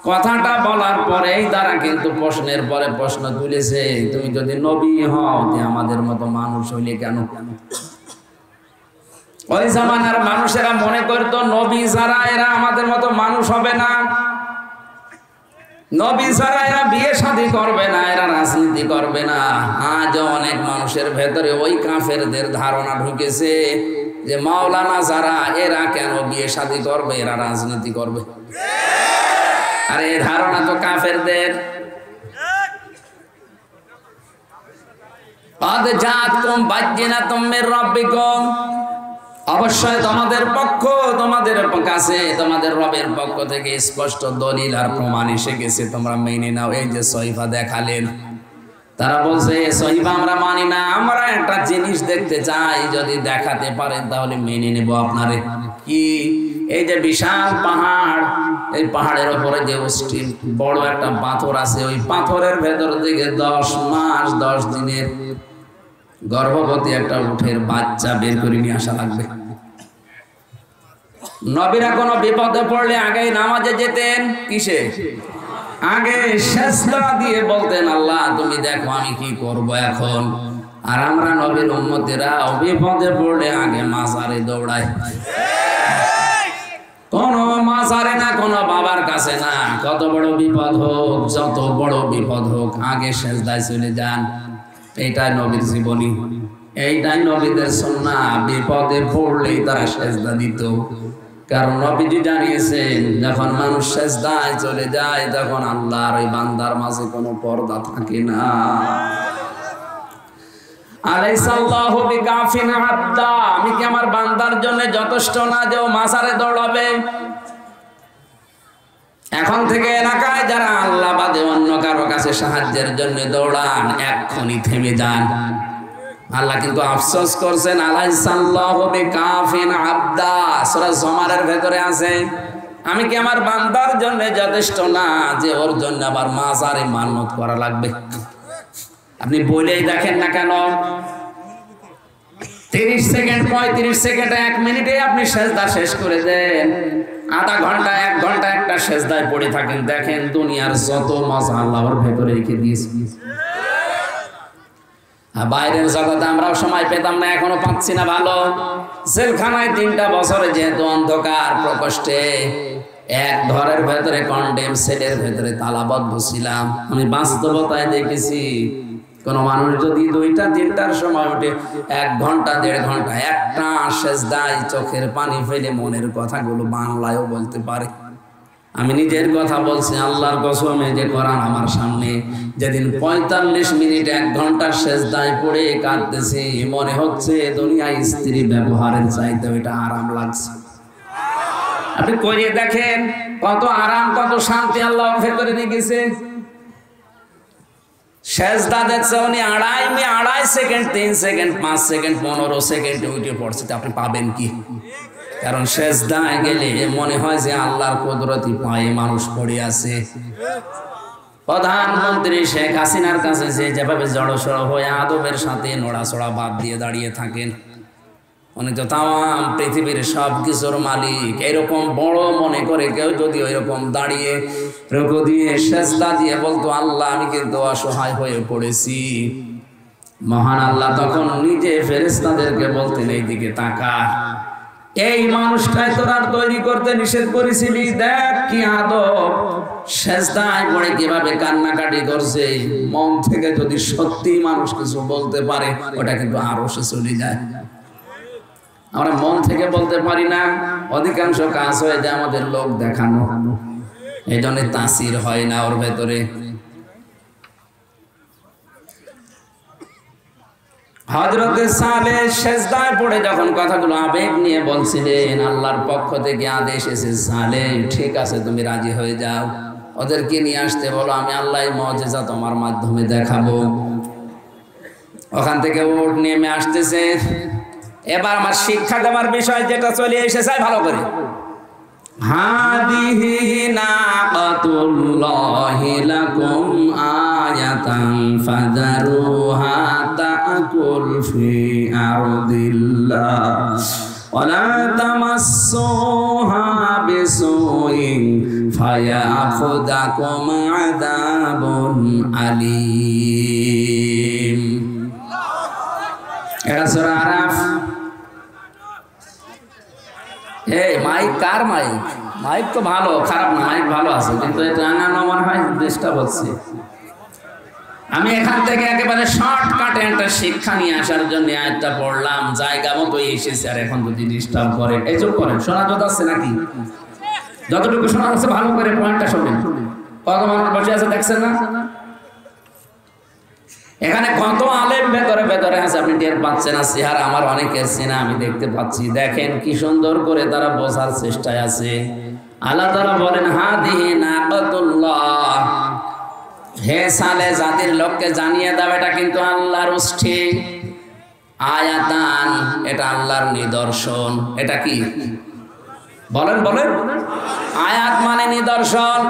কথাটা বলার পরেই তারা কিন্তু প্রশ্নের পরে প্রশ্ন তুলেছে, তুমি যদি নবী হও, আমাদের মতো মানুষ হইলে কেন? ওই জামানার মানুষেরা মনে করতো নবী ছাড়া এরা আমাদের মতো মানুষ হবে না, নবী ছাড়া এরা বিয়ে শাদী করবে না, এরা রাজনীতি করবে না। আজ অনেক মানুষের ভেতরে ওই কাফেরদের ধারণা ঢুকেছে যে মাওলানা যারা, এরা কেন বিয়ে শাদী করবে, এরা রাজনীতি করবে। আরে এই ধারণা তো কাফেরদের। قد جاءتكم بينة من ربكم, অবশ্যই তোমাদের কাছে তোমাদের রবের পক্ষ থেকে স্পষ্ট দলিল আর প্রমাণ এসে গেছে, তোমরা মেনে নাও। এই যে সহিফা দেখালেন, তারা বলছে সহিফা আমরা মানি না, আমরা একটা জিনিস দেখতে চাই, যদি দেখাতে পারেন তাহলে মেনে নেব আপনারে। কি? এই যে বিশাল পাহাড়, এই পাহাড়ের উপরে যে অস্থির বড় একটা পাথর আছে, ওই পাথরের ভেতর থেকে 10 মাস 10 দিনের গর্ভবতী একটা উটের বাচ্চা বের করে নিয়ে আসা লাগবে। নবীরা কোনো বিপদে পড়লে আগেই নামাজে যেতেন, কিসে? আগে সেজদা দিয়ে বলতেন, আল্লাহ তুমি দেখো আমি কি করব এখন। আর আমরা নবীর উম্মতেরা বিপদে পড়লে আগে মাজারে দৌড়াই। কোন মাজারে না, কোন বাবার কাছে না, কত বড় বিপদ হোক, যত বড় বিপদ হোক, আগে সেজদায় চলে যান। এইটাই নবীর জীবনী, এইটাই নবীদের সুন্নাহ। বিপদে পড়লেই তারা সেজদা দিত, কারণ নবীজি জানিয়েছেন যখন মানুষ সেজদায় চলে যায় তখন আল্লাহর ওই বান্দার মাঝে কোনো পর্দা থাকে না। আলাইসাল্লাহু বিকাফিন আবদা, আমি কি আমার বান্দার জন্য যথেষ্ট না যে ও মাজারে দৌড়াবে? এখন থেকে এলাকায় যারা আল্লাহ বাদে অন্য কারো কাছে সাহায্যের জন্য দৌড়ান, এক্ষুনি থেমে যান। আল্লাহ কিন্তু আফসোস করছেন, আলাইসাল্লাহু বিকাফিন আবদা, সূরা জুমারের ভেতরে আছে। আমি কি আমার বান্দার জন্য যথেষ্ট না যে ওর জন্য আবার মাজারে মান্নত করা লাগবে? আপনি বলেই দেখেন না কেন, 30 সেকেন্ড 35 সেকেন্ড 1 মিনিটে আপনি সেজদা শেষ করে দেন, আধা ঘন্টা 1 ঘন্টা একটা সেজদায় পড়ে থাকেন, দেখেন দুনিয়ার যত মজা আল্লাহর ভেতরে রেখে দিয়েছে। বাইরের জগতে আমরাও সময় পেতাম না, এখনো পাচ্ছি না ভালো। জেলখানায় 3টা বছরে যেহেতু অন্ধকার প্রকোষ্ঠে এক ঘরের ভেতরে কন্ডেম সেলের ভেতরে তালাবদ্ধ ছিলাম, আমি বাস্তবতায় দেখেছি কোন মানুষ যদি 2টা 3টার সময় উঠে 1 ঘন্টা 1.5 ঘন্টা একটা সেজদায় চোখের পানি ফেলে মনের কথাগুলো বাংলায়ও বলতে পারে। আমি নিজের কথা বলছি, আল্লাহর কসমে যে কোরআন আমার সামনে, যেদিন 45 মিনিট 1 ঘন্টা সেজদায় পড়ে কাঁদতেছি, মনে হচ্ছে দুনিয়ায় স্ত্রী ব্যবহারের চাইতে ওইটা আরাম লাগছে। আপনি করিয়ে দেখেন কত আরাম, কত শান্তি আল্লাহ ভেতরে নিয়ে গেছে। সেজদা দেখছে উনি 2.5 সেকেন্ড 3 সেকেন্ড 5 সেকেন্ড 15 সেকেন্ডে উঠে পড়ছে, আপনি পাবেন কি? কারণ সেজদায় গেলে মনে হয় যে আল্লাহর কুদরতি পায়ে মানুষ পড়ে আছে। প্রধানমন্ত্রী শেখ হাসিনার কাছে যেভাবে জড়সড় হয়ে আদবের সাথে নড়াচড়া বাদ দিয়ে দাঁড়িয়ে থাকেন, উনি তো তাম পৃথিবীর সব কিছুর মালিক, এরকম বড় মনে করে কেউ যদি ওইরকম দাঁড়িয়ে রুকু দিয়ে সেজদা দিয়ে বলতো আল্লাহ আমি কিন্তু অসহায় হয়ে পড়েছি, মহান আল্লাহ তখন নিজে ফেরেশতাদেরকে বলতেন এইদিকে তাকা, এই মানুষটাই তোরা তৈরি করতে নিষেধ করেছিলি, দেখ কি আদব, সেজদায় পড়ে কিভাবে কান্নাকাটি করছে। মন থেকে যদি সত্যি মানুষ কিছু বলতে পারে ওটা কিন্তু আরশে চলে যায়। আমরা মন থেকে বলতে পারি না, অধিকাংশ কাজ হয়ে যায় আমাদের লোক দেখানো, এই জন্য তাসির হয় না ওর ভেতরে। হযরতে সালেহ সেজদায় পড়ে যখন কথাগুলো আবেগ নিয়ে বলছিলেন, আল্লাহর পক্ষ থেকে আদেশ এসেছে, সালেহ ঠিক আছে তুমি রাজি হয়ে যাও, ওদেরকে নিয়ে আসতে বলো, আমি আল্লাহর মুজিজা তোমার মাধ্যমে দেখাবো। ওখান থেকে উট নেমে আসতেছে। এবার আমার শিক্ষা দেওয়ার বিষয় যেটা চলে এসেছে ভালো করে, হাদিহি নাকাতুল্লাহি লাকুম আয়াতান ফাযারুহা তাকুল ফি আরদিল্লাহ ওয়ালা তামাসসুহা বিসুইন ফায়াখুযাকুম আযাবুন আলীম। এটা সূরা আরাফ। এই মাইক কার মাইক? মাইক তো ভালো, খারাপ না, মাইক ভালো আছে, কিন্তু এটা আনানো মনে হয় ডিস্টার্ব হচ্ছে। আমি এখান থেকে একেবারে শর্টকাটে একটা শিক্ষা নিয়ে আসার জন্য আয়াতটা পড়লাম, জায়গা মতো এসেছে। আর এখন যদি ডিস্টার্ব করেন, এই চুপ করেন, শোনা যাচ্ছে নাকি? যতটুকু শোনা যাচ্ছে ভালো করে পয়েন্টটা শোনেন। কত মানুষ বসে আছে দেখছেন না? এখানে কত আলেম ভেতরে ভেতরে আছে, আপনি টের পাচ্ছেন না। চেহারা আমার অনেকের চেনা আমি দেখতে পাচ্ছি। দেখেন কি সুন্দর করে তারা বোঝার চেষ্টায় আছে। আল্লাহ তাআলা বলেন, হাদিহি নাকাতুল্লাহ, হে সালেহ জাতির লোককে জানিয়ে দাও এটা কিন্তু আল্লাহর উষ্ঠি, আয়াতান এটা আল্লাহর নিদর্শন। এটা কি বলেন বলেন? আয়াত মানে নিদর্শন,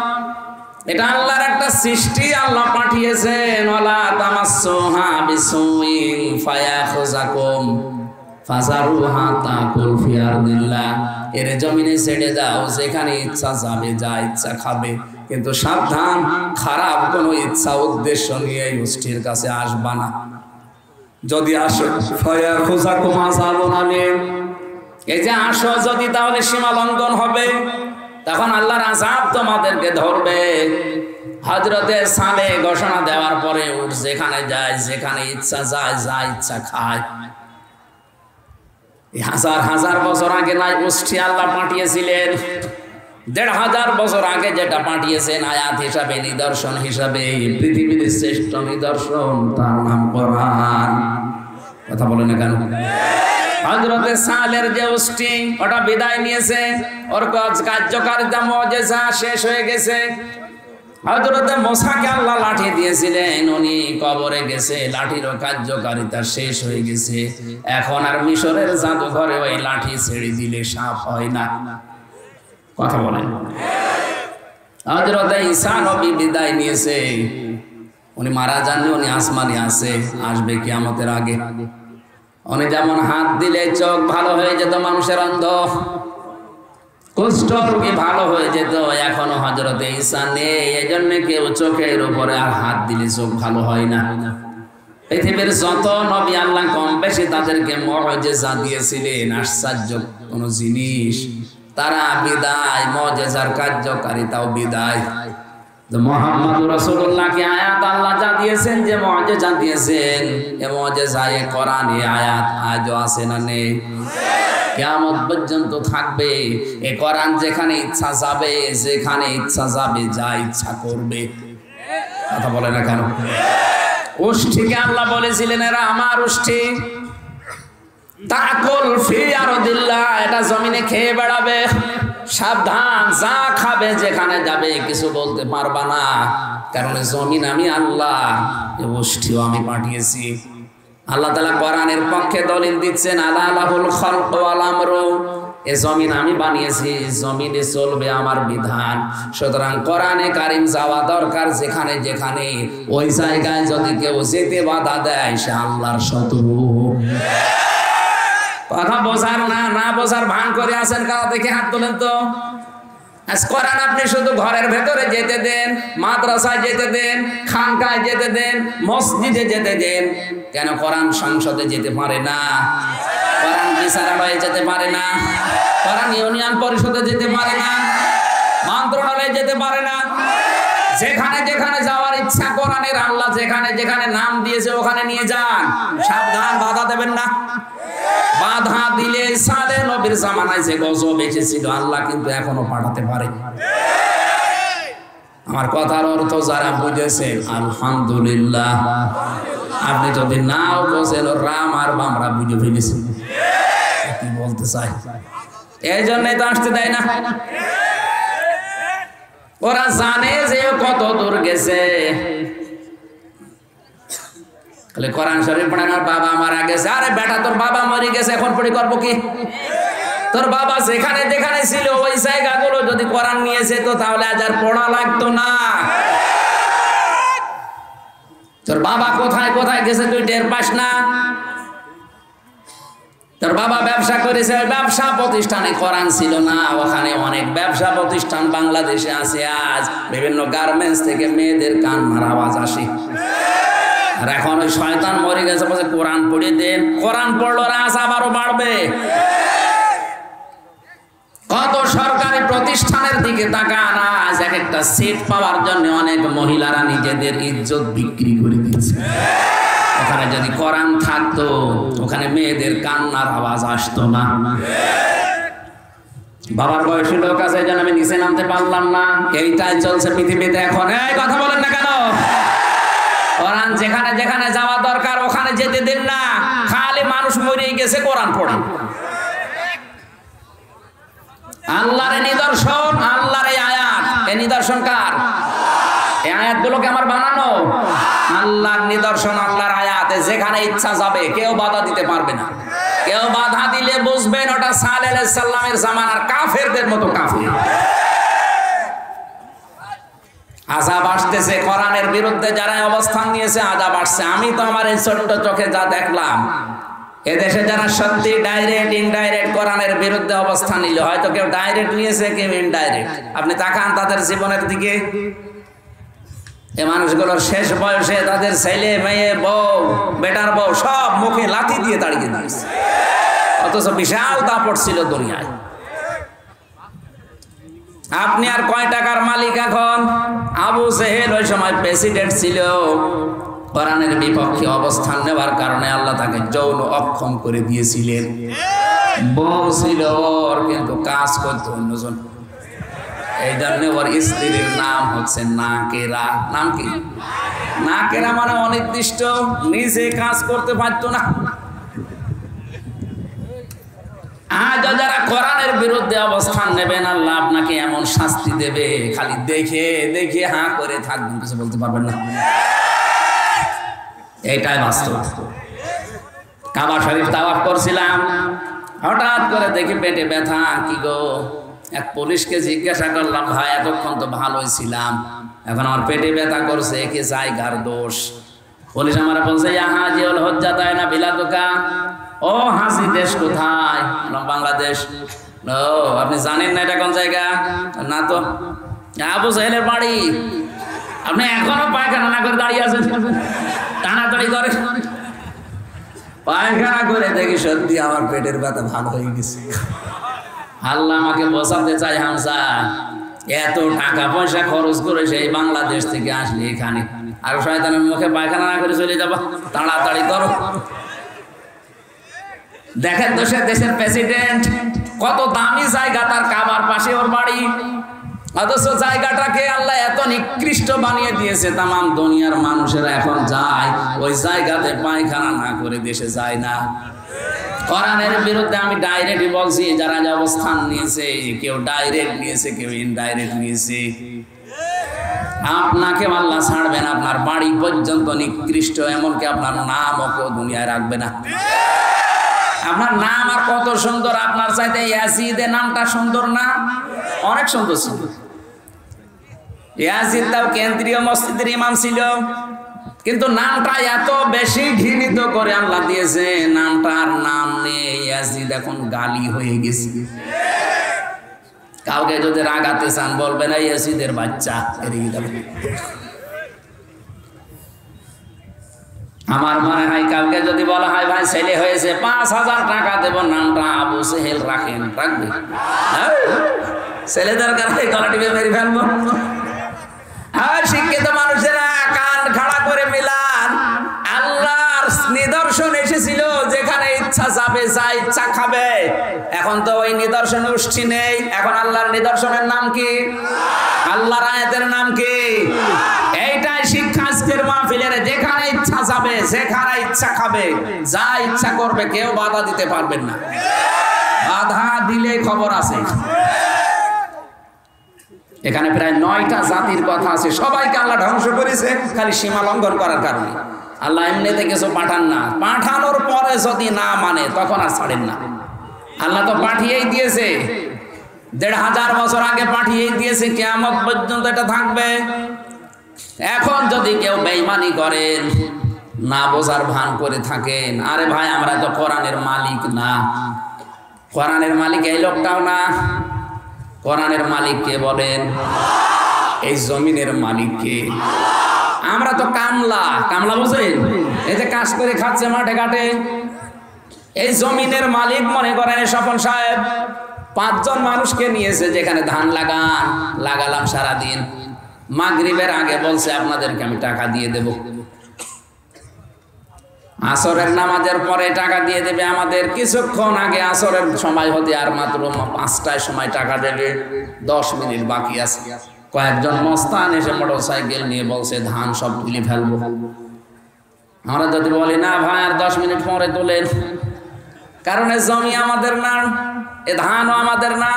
এটা আল্লাহর একটা সৃষ্টি, আল্লাহ পাঠিয়েছেন। ওয়ালা তামাসসুহা বিসুইন ফায়াখুযাকুম ফাযারুহা তাকুল ফি আরদিল্লাহ, এর জমিনে ছেড়ে দাও, যেখানে ইচ্ছা যাবে, যা ইচ্ছা খাবে, কিন্তু সাবধান খারাপ কোনো ইচ্ছা উদ্দেশ্য নিয়ে এই উষ্ঠির কাছে আসবা না। যদি আসো ফায়াখুযাকুম আযাবুন আলীম, এই যে আসো যদি, তাহলে সীমা লঙ্ঘন হবে, তখন আল্লাহর আযাব তোমাদেরকে ধরবে। হযরতে সালেহ ঘোষণা দেওয়ার পরে উট যেখানে যায়, যেখানে ইচ্ছা যায়, যা ইচ্ছা খায়। হাজার হাজার বছর আগে নাই উষ্ঠি আল্লাহ পাঠিয়েছিলেন, ১৫০০ বছর আগে যেটা পাঠিয়েছেন আয়াত হিসাবে, নিদর্শন হিসাবে, পৃথিবীর শ্রেষ্ঠ নিদর্শন, তার নাম কোরআন। কথা বলে না কেন? হযরতে সালের যে উষ্টি ওটা বিদায় নিয়েছে, ওর কার্যকারিতা মুজিজা শেষ হয়ে গেছে। হযরতে মুসাকে আল্লাহ লাঠি দিয়েছিলেন, উনি কবরে গেছে, লাঠিরও কার্যকারিতা শেষ হয়ে গেছে। এখন আর মিশরের জাদুঘরে ওই লাঠি ছেড়ে দিলে সাপ হয় না। কথা বলেন। হযরত ঈসা নবী বিদায় নিয়েছে, উনি মারা যাননি, উনি আসমানে আছে, আসবে কিয়ামতের আগে। উনি যেমন হাত দিলে চোখ ভালো হয়ে যেত, মানুষের অন্ধ কুষ্ঠ রোগী ভালো হয়ে যেত, এখনো হযরত ঈসা নেই, এজন্য কেউ চোখের উপরে আর হাত দিলে চোখ ভালো হয় না। পৃথিবীর যত নবী আল্লাহ কম বেশি তাদেরকে মুআজিজা দিয়েছিলেন, আশ্চর্য কোন জিনিস, তারা বিদায়, মুআজিজার কার্যকারিতাও বিদায়। মুহাম্মদুর রাসূলুল্লাহকে আয়াত আল্লাহ যা দিয়েছেন, যে মুআজিজা দিয়েছেন, এই মুআজিজা এই কোরআন, এই আয়াত আজও আছে না নেই? কিয়ামত পর্যন্ত থাকবে। এই কোরআন যেখানে ইচ্ছা যাবে, যেখানে ইচ্ছা যাবে, যা ইচ্ছা করবে। কথা বলে না কেন? উষ্ঠিকে আল্লাহ বলেছিলেন এরা আমার উষ্ঠি, তাকুল ফি আরদিল্লাহ, এটা জমিনে খেয়ে বেড়াবে, সাবধান, যা খাবে যেখানে যাবে কিছু বলতে পারবা না, কারণ জমিন আমি আল্লাহ, এই উষ্ঠিও আমি পাঠিয়েছি। আল্লাহ তাআলা কোরআনের পক্ষে দলিল দিচ্ছেন, আলা লাহুল খালক ওয়াল আমরু, এই জমিন আমি বানিয়েছি, জমিনে চলবে আমার বিধান। সুতরাং কোরআনে কারীম যাওয়া দরকার যেখানে যেখানে, ওই জায়গায় যদি কেউ যেতে বাধা দেয়, সে আল্লাহর শত্রু। কথা বোঝার না, না বোঝার ভান করে আছেন কারা, দেখে হাত তোলেন তো। কোরআন আপনি শুধু ঘরের ভেতরে যেতে দেন, মাদ্রাসায় যেতে দেন, খানকায় যেতে দেন, মসজিদে যেতে দেন, কেন কোরআন সংসদে যেতে পারে না? কোরআন বিচারালয়ে যেতে পারে না? কোরআন ইউনিয়ন পরিষদে যেতে পারে না? মন্ত্রণালয়ে যেতে পারে না? যেখানে যেখানে যাওয়ার ইচ্ছা কোরআনের, আল্লাহ যেখানে যেখানে নাম দিয়েছে ওখানে নিয়ে যান, সাবধান, বাধা দেবেন না। বাধা দিলে সালে নবীর জামানায় যে গজব এসেছিল, আল্লাহ কিন্তু এখনো পাঠাতে পারে। আমার কথার অর্থ যারা বুঝেছেন আলহামদুলিল্লাহ, আপনি যদি নাও বোঝেন, রাম আর বামরা বুঝে ফেলেছি কি বলতে চাই, এই জন্যই তো আসতে দেয় না। ওরা জানে যে কত দূর গেছে। কোরআন শরীফ পড়েন, আর বাবা মারা গেছে। আরে বেটা, তোর বাবা মরে গেছে, এখন পড়ি করবো কি? তোর বাবা যেখানে যেখানে ছিল ওই জায়গাগুলো যদি কোরআন নিয়েছে তো তাহলে আজ আর পড়া লাগতো না। তোর বাবা কোথায় কোথায় গেছে তুই টের পাস না? তোর বাবা ব্যবসা করেছে, ওই ব্যবসা প্রতিষ্ঠানে কোরআন ছিল না, ওখানে অনেক ব্যবসা প্রতিষ্ঠান বাংলাদেশে আছে। আজ বিভিন্ন গার্মেন্টস থেকে মেয়েদের কান্নার আওয়াজ আসে। আর এখন ওই শয়তান মরে গেছে বলে কোরআন পড়ে দেন, কোরআন পড়লো রাজ আবারও বাড়বে। কত সরকারি প্রতিষ্ঠানের দিকে তাকান, আজ এক একটা সিট পাওয়ার জন্য অনেক মহিলারা নিজেদের ইজ্জত বিক্রি করে দিচ্ছে। ওখানে যদি কোরআন থাকতো, ওখানে মেয়েদের কান্নার আওয়াজ আসতো না। বাবার বয়সী লোক আছে, এই জন্য আমি নিচে নামতে পারলাম না, এইটাই চলছে পৃথিবীতে এখন। এই কথা বলেন না কেন? কোরআন যেখানে যেখানে যাওয়া দরকার ওখানে যেতে দেন না, খালি মানুষ মরে গেছে কোরআন পড়েন। আল্লাহর নিদর্শন, আল্লাহর এই আয়াত, এই নিদর্শন কার? এই আয়াতগুলোকে আমার বানানো, আল্লাহর নিদর্শন, আল্লাহর আয়াতে যেখানে ইচ্ছা যাবে, কেউ বাধা দিতে পারবে না। কেউ বাধা দিলে বুঝবেন ওটা সালেহ আলাইহিস সালামের জামানার কাফেরদের মতো কাফের। আযাব আসতেছে, কোরআনের বিরুদ্ধে যারা অবস্থান নিয়েছে আযাব আসছে। আমি তো আমার এই ছোট্ট চোখে যা দেখলাম, এদেশে যারা সত্যি ডাইরেক্ট ইনডাইরেক্ট কোরআনের বিরুদ্ধে অবস্থান নিল, হয়তো কেউ ডাইরেক্ট নিয়েছে, কেউ ইনডাইরেক্ট। আপনি তাকান তাদের জীবনের দিকে, এই মানুষগুলোর শেষ বয়সে তাদের ছেলে মেয়ে, বউ, বেটার বউ সব মুখে লাথি দিয়ে তাড়িয়ে দিয়েছে, অথচ বিশাল দাপট ছিল দুনিয়ায়। আপনি আর কয় টাকার মালিক এখন? আবু জেহেল ওই সময় প্রেসিডেন্ট ছিল, কোরআনের বিপক্ষে অবস্থান নেওয়ার কারণে আল্লাহ তাকে যৌন অক্ষম করে দিয়েছিলেন। বউ ছিল ওর, কিন্তু কাজ করতো অন্যজন। এই জন্য ওর স্ত্রীর নাম হচ্ছে নাকেরা। নাম কি? নাকেরা মানে অনির্দিষ্ট, নিজে কাজ করতে পারতো না। আজ যারা কোরআনের বিরুদ্ধে অবস্থান নেবেন, আল্লাহ আপনাকে এমন শাস্তি দেবে, খালি দেখে দেখে হাঁ করে থাকবেন, কিছু বলতে পারবেন না। এইটাই বাস্তব। কাবা শরীফ তাওয়াফ করছিলাম, হঠাৎ করে দেখি পেটে ব্যথা। কি গো, এক পুলিশকে জিজ্ঞাসা করলাম, ভাই এতক্ষণ তো ভালোই ছিলাম, এখন আমার পেটে ব্যথা করছে, কি জায়গার দোষ? পুলিশ আমার বলছে, হাজি হল হজ্জা তাই না বিলাদুকা। ও হাসি দেশ কোথায়? বাংলাদেশ। ও আপনি জানেন না এটা কোন জায়গা? না তো। আবু সাহেলের বাড়ি। আপনি এখনো পায়খানা না করে দাঁড়িয়ে আছেন, টানাটানি করে। পায়খানা করে দেখি সত্যি আমার পেটের ব্যথা ভালো হয়ে গেছে। আল্লাহ আমাকে বোঝাতে চাই, হামসা এত টাকা পয়সা খরচ করে সেই বাংলাদেশ থেকে আসলে এখানে আর শয়তানের মুখে পায়খানা না করে চলে যাবো, তাড়াতাড়ি করো। দেখেন তো সে দেশের প্রেসিডেন্ট, কত দামি জায়গা, তার কাবার পাশে ওর বাড়ি, অথচ জায়গাটাকে আল্লাহ এত নিকৃষ্ট বানিয়ে দিয়েছে। তামাম দুনিয়ার মানুষেরা এখন যায় ওই জায়গাতে পায়খানা না করে দেশে যায় না। কোরআনের বিরুদ্ধে আমি ডাইরেক্টই বলছি, যারা যে অবস্থান নিয়েছে, কেউ ডাইরেক্ট নিয়েছে, কেউ ইনডাইরেক্ট নিয়েছে। আপনাকে আল্লাহ ছাড়বেন, আপনার বাড়ি পর্যন্ত নিকৃষ্ট, এমনকি আপনার নামও কেউ দুনিয়ায় রাখবে না। আপনার নাম আর কত সুন্দর, আপনার চাইতে ইয়াজিদের নামটা সুন্দর না? অনেক সুন্দর ছিল। ইয়াজিদ তাও কেন্দ্রীয় মসজিদের ইমাম ছিল, কিন্তু নামটা এত বেশি ঘৃণিত করে আল্লাহ দিয়েছে, নামটার নাম নেই, ইয়াজিদ এখন গালি হয়ে গেছে। কাউকে যদি রাগাতে চান বলবেন এই ইয়াজিদের বাচ্চা, এড়িয়ে যাবে। আমার মনে হয় কাউকে যদি বলা হয় ভাই ছেলে হয়েছে 5,000 টাকা দেব, নামটা আবু সেহেল রাখেন, রাখবে? ছেলেদের কাছে গলা টিপে মেরে ফেলবো। আর শিক্ষিত মানুষেরা কান খাড়া করে মিলান, আল্লাহর নিদর্শন এসেছিল, যেখানে ইচ্ছা যাবে, যা ইচ্ছা খাবে। এখন তো ওই নিদর্শন উষ্ঠি নেই। এখন আল্লাহর নিদর্শনের নাম কি? আল্লাহর আয়াতের নাম কি? এইটাই শিক্ষা আজকের মাহফিলের। যেখানে ইচ্ছা যাবে, যেখানে ইচ্ছা খাবে, যা ইচ্ছা করবে, কেউ বাধা দিতে পারবেন না। বাধা দিলে খবর আছে। এখানে প্রায় 9টা জাতির কথা আছে, সবাইকে আল্লাহ ধ্বংস করেছে খালি সীমা লঙ্ঘন করার কারণে। আল্লাহ এমনিতে কিছু পাঠান না, পাঠানোর পরে যদি না মানে তখন আর ছাড়েন না। আল্লাহ তো পাঠিয়েই দিয়েছে, 1500 বছর আগে পাঠিয়েই দিয়েছে, কিয়ামত পর্যন্ত এটা থাকবে। এখন যদি কেউ বেঈমানি করেন, না বোঝার ভান করে থাকেন, আরে ভাই আমরা তো কোরআনের মালিক না। কোরআনের মালিক এই লোকটাও না। কোরআনের মালিক কে বলেন? এই জমিনের মালিক কে? আমরা তো কামলা। কামলা বুঝেন? এই যে কাজ করে খাচ্ছে মাঠে ঘাটে, এই জমিনের মালিক মনে করেন স্বপন সাহেব 5 জন মানুষকে নিয়েছে, যেখানে ধান লাগালাম সারাদিন, মাগরিবের আগে বলছে আপনাদেরকে আমি টাকা দিয়ে দেব। আসরের নামাজের পরে টাকা দিয়ে দেবে আমাদের। কিছুক্ষণ আগে আসরের সময় হতে আর মাত্র 5টার সময় টাকা দেবে, 10 মিনিট বাকি আছে। কয়েকজন মস্তান এসে মোটরসাইকেল নিয়ে বলছে ধান সব তুলে ফেলবো। আমরা যদি বলি না ভাই আর 10 মিনিট পরে তোলেন, কারণ এ জমি আমাদের না, এ ধানও আমাদের না।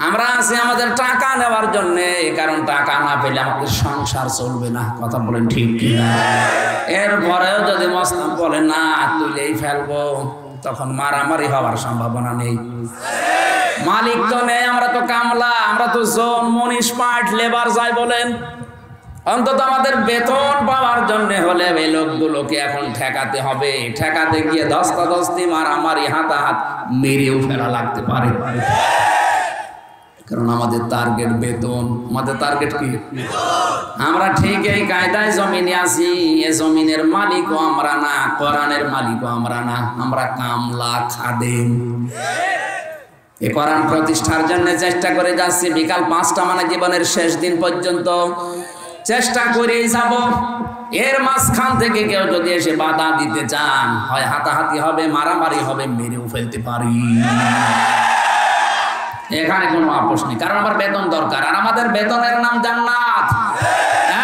আমরা আছি আমাদের টাকা নেওয়ার জন্যে, কারণ টাকা না পেলে আমাদের সংসার চলবে না। কথা বলেন ঠিক কিনা? এরপরেও যদি মস্তান বলে না তুলেই ফেলবো, তখন মারামারি হওয়ার সম্ভাবনা নেই। মালিক তো নেই, আমরা তো কামলা, আমরা তো জন মনীষ পাট লেবার যাই বলেন। অন্তত আমাদের বেতন পাওয়ার জন্য হলে এই লোকগুলোকে এখন ঠেকাতে হবে। ঠেকাতে গিয়ে ধস্তাধস্তি, মারামারি, হাতাহাত, মেরেও ফেলা লাগতে পারে, কারণ আমাদের টার্গেট বেতন। আমাদের টার্গেট কি? আমরা ঠিক এই কায়দায় জমিনে আছি। এ জমিনের মালিকও আমরা না, কোরআনের মালিকও আমরা না, আমরা কামলা, খাদেম। এই কোরআন প্রতিষ্ঠার জন্য চেষ্টা করে যাচ্ছি। বিকাল 5টা মানে জীবনের শেষ দিন পর্যন্ত চেষ্টা করেই যাব। এর মাঝখান থেকে কেউ যদি এসে বাধা দিতে চান, হয় হাতাহাতি হবে, মারামারি হবে, মেরেও ফেলতে পারি। এখানে কোনো আপোষ নেই, কারণ আমার বেতন দরকার, আর আমাদের বেতনের নাম জান্নাত।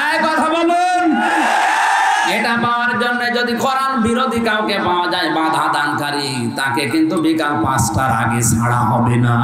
এই কথা বলুন। এটা পাওয়ার জন্য যদি কোরআন বিরোধী কাউকে পাওয়া যায়, বাধা দানকারী, তাকে কিন্তু বিকাল 5টার আগে ছাড়া হবে না।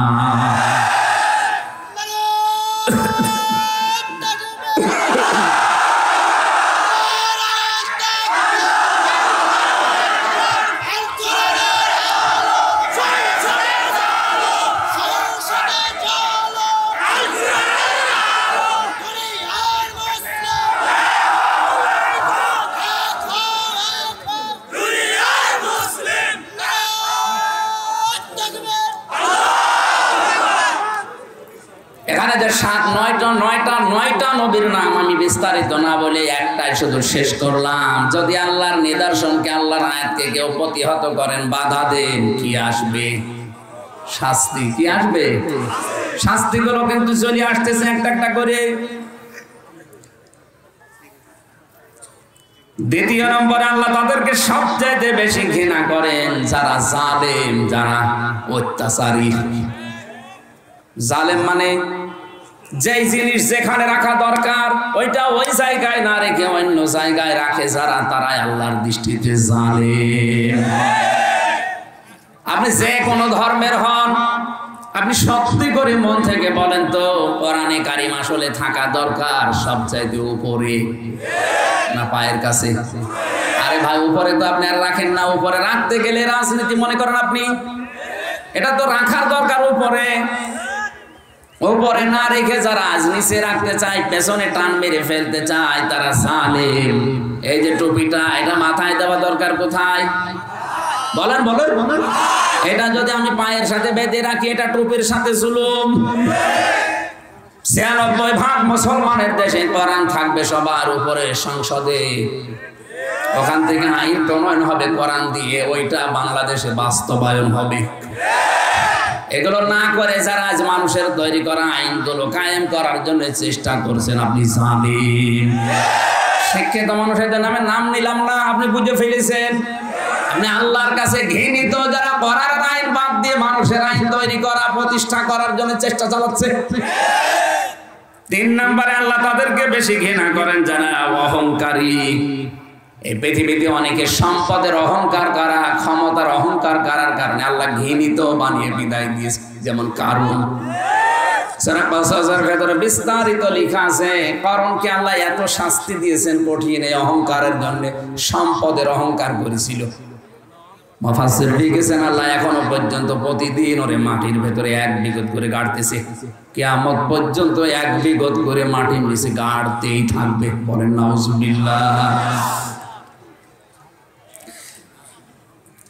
যে 9টা নবীর নাম আমি বিস্তারিত না বলে একটাই শুধু শেষ করলাম। যদি আল্লাহর নিদর্শনকে, আল্লাহর আয়াতকে কেউ প্রতিহত করেন, বাধা দেন, কি আসবে? শাস্তি। কি আসবে? শাস্তিগুলো কিন্তু চলে আসতেছে একটা একটা করে। দ্বিতীয় নম্বরে আল্লাহ তাদেরকে সবচাইতে বেশি ঘৃণা করেন যারা জালেম, যারা অত্যাচারী। জালেম মানে যেই জিনিস যেখানে রাখা দরকার ওইটা ওই জায়গায় না রেখে অন্য জায়গায় রাখে যারা, তারাই আল্লাহর দৃষ্টিতে জালেম। আপনি যে কোনো ধর্মের হন, আপনি সত্যি করে মন থেকে বলেন তো কোরআনে কারিম আসলে থাকা দরকার সবচাইতে উপরে না পায়ের কাছে? আরে ভাই, উপরে তো আপনি আর রাখেন না। উপরে রাখতে গেলে রাজনীতি মনে করেন আপনি, এটা তো রাখার দরকার উপরে। উপরে না রেখে যারা আজ নিচে রাখতে চায়, পেছনে টান মেরে ফেলতে চায়, তারা জালেম। এই যে টুপিটা, এটা মাথায় দেওয়া দরকার কোথায়? বলেন বলেন। এটা যদি আমি পায়ের সাথে বেঁধে রাখি, এটা টুপির সাথে জুলুম। 96% মুসলমানের দেশে কোরআন থাকবে সবার উপরে সংসদে, ওখান থেকে আইন প্রণয়ন হবে কোরআন দিয়ে, ওইটা বাংলাদেশে বাস্তবায়ন হবে। এগুলো না করে যারা আজ মানুষের তৈরি করা আইনগুলো কায়েম করার জন্য চেষ্টা করছেন, আপনি জানেন। শিক্ষিত মানুষের নামে নাম নিলাম না, আপনি বুঝে ফেলেছেন। আপনি আল্লাহর কাছে ঘৃণিত যারা করার আইন বাদ দিয়ে মানুষের আইন তৈরি করা, প্রতিষ্ঠা করার জন্য চেষ্টা চালাচ্ছে। 3 নম্বরে আল্লাহ তাদেরকে বেশি ঘৃণা করেন যারা অহংকারী। এই পৃথিবীতে অনেকে সম্পদের অহংকার করা, ক্ষমতার অহংকার করার কারণে আল্লাহ ঘৃণিত বানিয়ে বিদায় দিয়েছে। যেমন কারুন, সূরা কাসাসের ভেতরে বিস্তারিত লেখা আছে কারুনকে আল্লাহ এত শাস্তি দিয়েছেন কঠিন, এই অহংকারের জন্য। সম্পদের অহংকার করেছিল। মুফাসসির লিখেছেন আল্লাহ এখনো পর্যন্ত প্রতিদিন ওরে মাটির ভেতরে 1 বিঘত করে গাড়তেছে। কিয়ামত পর্যন্ত 1 বিঘত করে মাটির নিচে গাড়তেই থাকবে। বলেন নাউজুবিল্লাহ।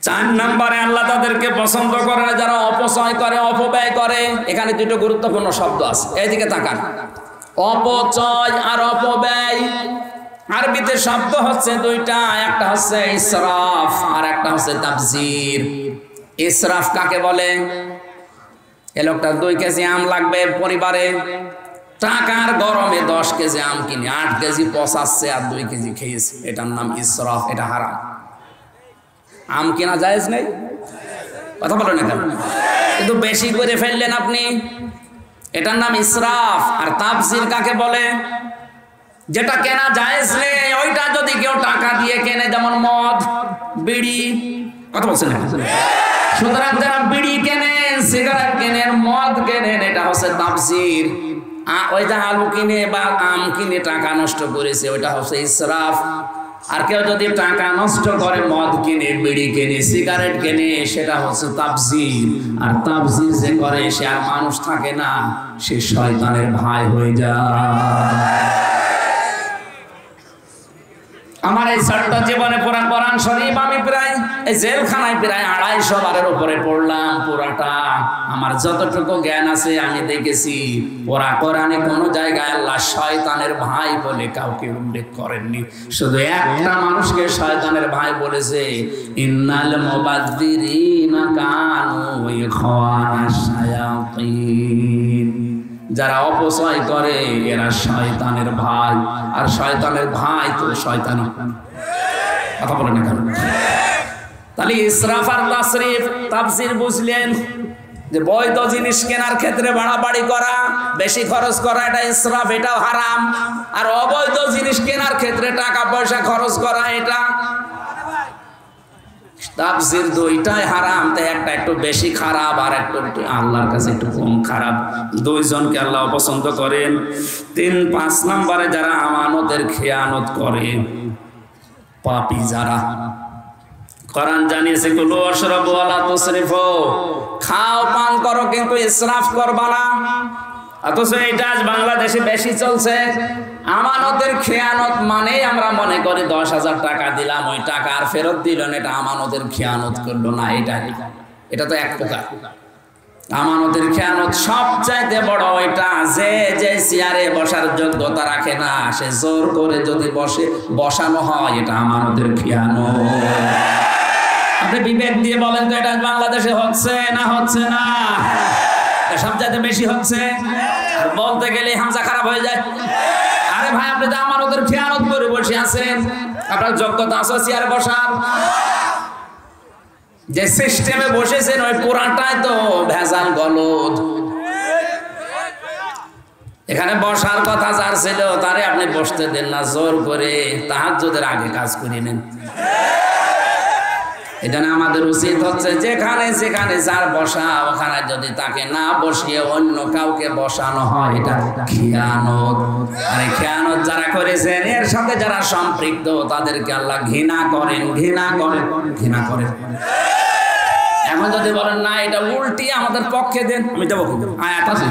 4 নম্বরে আল্লাহ তাদেরকে পছন্দ করে না যারা অপচয় করে, অপব্যয় করে। এখানে 2টো গুরুত্বপূর্ণ শব্দ আছে, এইদিকে তাকান। অপচয় আর অপব্যয় আরবিতে শব্দ হচ্ছে 2টা, একটা হচ্ছে ইসরাফ আর একটা হচ্ছে তাবজির। ইসরাফ কাকে বলে? এই লোকটা 2 কেজি আম লাগবে পরিবারে, টাকার গরমে 10 কেজি আম কিনে 8 কেজি পচাচ্ছে আর 2 কেজি খেয়েছে, এটার নাম ইসরাফ। এটা হারাম। আম কেনা জায়েজ নেই, কথা বলেন না কেন? কিন্তু বেশি করে ফেললেন আপনি, এটার নাম ইসরাফ। আর তাবজির কাকে বলে? যেটা কেনা জায়েজ নেই ওইটা যদি কেউ টাকা দিয়ে কেনে, যেমন মদ, বিড়ি, কথা বলছেন না? সুতরাং যারা বিড়ি কেনেন, সিগারেট কেনেন, মদ কেনেন, এটা হচ্ছে তাবজির। ওই যে আলু কিনে বা আম কিনে টাকা নষ্ট করেছে, ওইটা হচ্ছে ইসরাফ। আর কেউ যদি টাকা নষ্ট করে, মদ কিনে, বিড়ি কিনে, সিগারেট কিনে, সেটা হচ্ছে তাবজির। আর তাবজির যে করে সে আর মানুষ থাকে না, সে শয়তানের ভাই হয়ে যায়। আমার এই ছোট্ট জীবনে পুরা কোরআন শরীফ আমি প্রায় এই জেলখানায় প্রায় 250 বারের উপরে পড়লাম পুরাটা। আমার যতটুকু জ্ঞান আছে আমি দেখেছি পুরা কোরআনে কোনো জায়গায় আল্লাহ শয়তানের ভাই বলে কাউকে উল্লেখ করেননি। শুধু একটা মানুষকে শয়তানের ভাই বলেছে, ইন্নাল মুবাযযিরিনা কানু ইখওয়ানাশ শায়াতিন। যারা অপচয় করে এরা শয়তানের ভাই, আর শয়তানের ভাই তো শয়তানি। কথা বলেন না কেন? তাহলে ইসরাফ আর তাসরিফ তাফসীর বুঝলেন যে বৈধ জিনিস কেনার ক্ষেত্রে বাড়াবাড়ি করা, বেশি খরচ করা, এটা ইসরাফ, এটাও হারাম। আর অবৈধ জিনিস কেনার ক্ষেত্রে টাকা পয়সা খরচ করা, এটা তাফসীর 2টাই হারাম। তাই একটা একটু বেশি খারাপ আর একটু আল্লাহর কাছে একটু কম খারাপ। 2 জনকে আল্লাহ পছন্দ করেন। 5 নম্বরে যারা আমানতের খেয়ানত করে, পাপী যারা। কোরআন জানিয়েছে কুলু ওয়াশরাবু ওয়ালা তুসরিফু, খাও পান করো কিন্তু ইসরাফ করবা না। অথচ এটা আজ বাংলাদেশে বেশি চলছে। আমানতের খেয়ানত মানে আমরা মনে করি 10,000 টাকা দিলাম, ওই টাকা আর ফেরত দিল না, এটা আমানতের খেয়ানত করলো না। এটা তো এক প্রকার। আমানতের খেয়ানত সবচাইতে বড় ওইটা, যে যে চেয়ারে বসার যোগ্যতা রাখে না সে জোর করে যদি বসানো হয়, এটা আমানতের খেয়ানত। আপনি বিবেক দিয়ে বলেন তো এটা বাংলাদেশে হচ্ছে না হচ্ছে না? সবচাইতে বেশি হচ্ছে। আর বলতে গেলে হামজা খারাপ হয়ে যায়। আরে ভাই, আপনি তো আমানতের খেয়ানত করে বসে আছেন, আপনার যোগ্যতা আছে চেয়ারে বসার? যে সিস্টেমে বসেছেন ওই পুরাটাই তো ভেজাল গলদ। এখানে বসার কথা যার ছিল তারে আপনি বসতে দেন না, জোর করে তাহাজ্জুদের আগে কাজ করে নেন। এটা না, আমাদের উচিত হচ্ছে যেখানে যেখানে যার বসা ওখানে যদি তাকে না বসিয়ে অন্য কাউকে বসানো হয়, এটা খেয়ানত। আর খেয়ানত যারা করেছেন এর সাথে যারা সম্পৃক্ত তাদেরকে আল্লাহ ঘৃণা করেন, ঘৃণা করেন, ঘৃণা করেন। এখন যদি বলেন না এটা উল্টি আমাদের পক্ষে দেন, আমি দেবো। আয়াত আছে,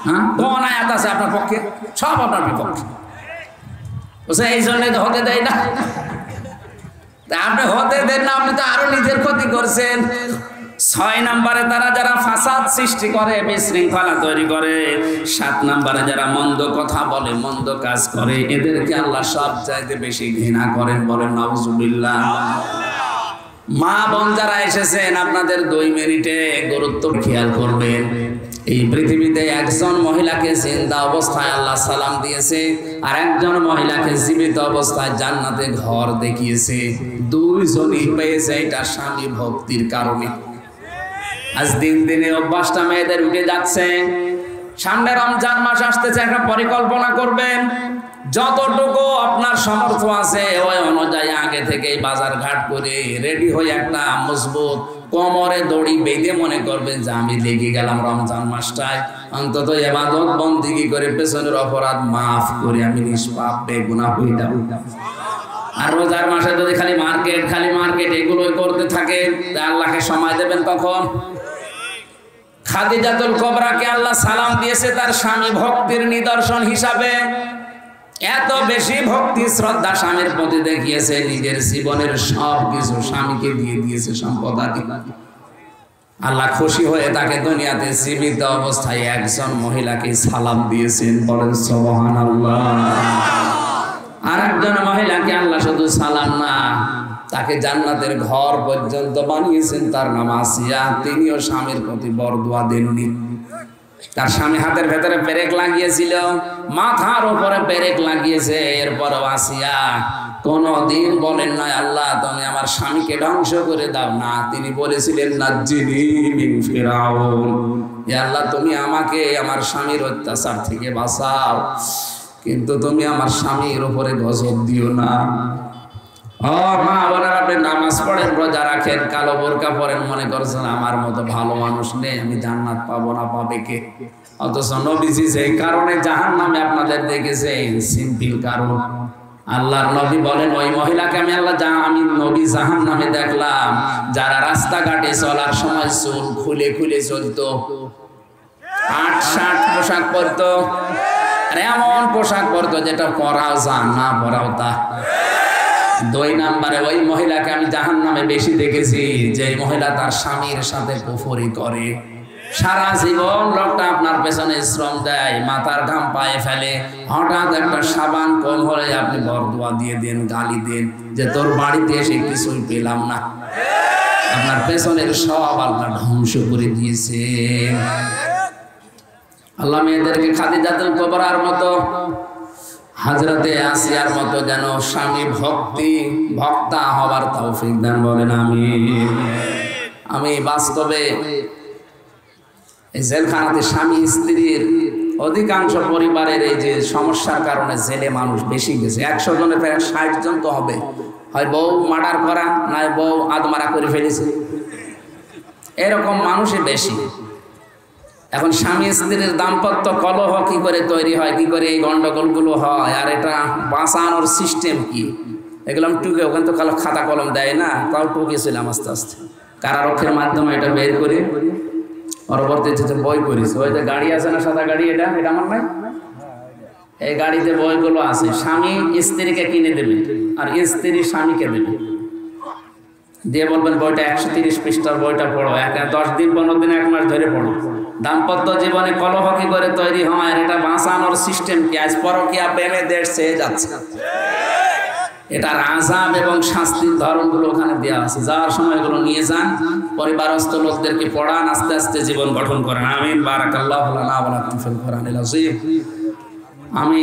হ্যাঁ কোন আয়াত আছে আপনার পক্ষে? সব আপনার বিপক্ষে। এই জন্যই তো হতে দেয় না। আপনি হতে দেন না, আপনি তো আরো নিজের ক্ষতি করছেন। 6 নম্বরে তারা যারা ফাসাদ সৃষ্টি করে, বিশৃঙ্খলা তৈরি করে। 7 নম্বরে যারা মন্দ কথা বলে, মন্দ কাজ করে, এদেরকে আল্লাহ সবচাইতে বেশি ঘৃণা করেন। বলেন নাউজুবিল্লাহ। মা বোন যারা এসেছেন, আপনাদের 2 মিনিটে গুরুত্ব খেয়াল করবেন। এই পৃথিবীতে একজন মহিলাকে জিন্দা অবস্থায় আল্লাহ সালাম দিয়েছে, আর একজন মহিলাকে জীবিত অবস্থায় জান্নাতে ঘর দেখিয়েছে। 2 জনই পেয়েছে এটা স্বামী ভক্তির কারণে। আজ দিন দিনে অভ্যাসটা মেয়েদের উঠে যাচ্ছে। সামনে রমজান মাস আসতেছে, একটা পরিকল্পনা করবেন। যতটুকু আপনার সামর্থ্য আছে ওই অনুযায়ী আগে থেকেই বাজার ঘাট করে রেডি হয়ে একটা মজবুত কোমরে দড়ি বেঁধে মনে করবেন যে আমি লেগে গেলাম রমজান মাসটায়, অন্তত ইবাদত বন্দেগী করে পেছনের অপরাধ মাফ করে আমি নিষ্পাপ বেগুনাহ হয়ে যাব। আর রোজার মাসে যদি খালি মার্কেট এগুলোই করতে থাকে, আল্লাহকে সময় দেবেন কখন? খাদিজাতুল কুবরাকে আল্লাহ সালাম দিয়েছে তার স্বামী ভক্তির নিদর্শন হিসাবে। এত বেশি ভক্তি শ্রদ্ধা স্বামীর প্রতি দেখিয়েছে, নিজের জীবনের সব কিছু স্বামীকে দিয়ে দিয়েছে সম্পদাদি। আল্লাহ খুশি হয়ে তাকে দুনিয়াতে জীবিত অবস্থায় একজন মহিলাকে সালাম দিয়েছেন। বলেন সুবহানাল্লাহ। আর একজন মহিলাকে আল্লাহ শুধু সালাম না, তাকে জান্নাতের ঘর পর্যন্ত বানিয়েছেন। তার নাম আসিয়া। তিনিও স্বামীর প্রতি বরদোয়া দেননি। তার স্বামী হাতের ভেতরে পেরেক লাগিয়েছিল, মাথার উপরে পেরেক লাগিয়েছে, এরপরও আসিয়া কোনদিন বলেন না আল্লাহ তুমি আমার স্বামীকে ধ্বংস করে দাও না। তিনি বলেছিলেন নাজ্জিনি মিন ফিরাউন, হে আল্লাহ তুমি আমাকে আমার স্বামীর অত্যাচার থেকে বাঁচাও, কিন্তু তুমি আমার স্বামীর উপরে গজব দিও না। ও মা বোনেরা, আপনি নামাজ পড়েন, রোজা রাখেন, কালো বোরকা পরেন, মনে করছেন আমার মতো ভালো মানুষ নেই, আমি জান্নাত পাবো না, পাবে কে? অথচ নবীজি সেই কারণে জাহান্নামে আপনাদের দেখেছে, সিম্পল কারণ। আল্লাহর নবী বলেন ওই মহিলাকে আমি নবী জাহান্নামে দেখলাম যারা রাস্তাঘাটে চলার সময় চুল খুলে খুলে চলতো, 8-60 পোশাক পরতো, আর এমন পোশাক পরতো যেটা পরাও যান না পরাও তা। 2 নম্বরে ওই মহিলাকে আমি জাহান্নামে বেশি দেখেছি যে মহিলা তার স্বামীর সাথে কুফরি করে। সারা জীবন লোকটা আপনার পেছনে শ্রম দেয়, মাথার ঘাম পায়ে ফেলে, হঠাৎ একটা সাবান কম হলে আপনি বরদোয়া দিয়ে দেন, গালি দেন যে তোর বাড়িতে এসে কিছুই পেলাম না। আপনার পেছনের সব আল্লাহ ধ্বংস করে দিয়েছে। আল্লাহ মেয়েদেরকে খাদিজাতুল কুবরার মতো, হযরতে আসিয়ার মতো যেন স্বামী ভক্তা হবার তৌফিক দান। বলেন আমিন। আমি বাস্তবে এই জেলখানাতে স্বামী স্ত্রীর অধিকাংশ পরিবারের এই যে সমস্যার কারণে জেলে মানুষ বেশি গেছে। 100 জনের প্রায় 60 জন তো হবে, হয় বউ মার্ডার করা, নয় বউ আদমারা করে ফেলেছে, এরকম মানুষই বেশি। এখন স্বামী স্ত্রীর দাম্পত্য কলহ কি করে তৈরি হয়, কি করে এই গন্ডগোলগুলো হয়, আর এটা বাঁচানোর সিস্টেম কি, এগুলো আমি টুকে, ওখানে তো খাতা কলম দেয় না, তাও টুকেছিলাম আস্তে আস্তে কারারক্ষের মাধ্যমে এটা বের করে পরবর্তীতে বই করেছে। ওই যে গাড়ি আছে না, সাদা গাড়ি, এটা আমার নাই, এই গাড়িতে বইগুলো আছে। স্বামী স্ত্রীকে কিনে দেবে আর স্ত্রী স্বামীকে দেবে, দিয়ে বলবেন বইটা 130 পৃষ্ঠার বইটা পড়ো, 10 দিন 15 দিন 1 মাস ধরে পড়ো। দাম্পত্য জীবনে কলহ কি করে তৈরি হয়, এটা বাঁচানোর সিস্টেম কি? আজ পরকীয়া প্রেমে দেশ চেয়ে যাচ্ছে। এটার আযাব এবং শাস্তির ধরনগুলো ওখানে দেওয়া আছে। যাওয়ার সময় এগুলো নিয়ে যান, পরিবারস্থ লোকদেরকে পড়ান, আস্তে আস্তে জীবন গঠন করেন। আমিন। বারাকাল্লাহু লানা ওয়া লাকুম ফিল কুরআনিল আযীম। আমি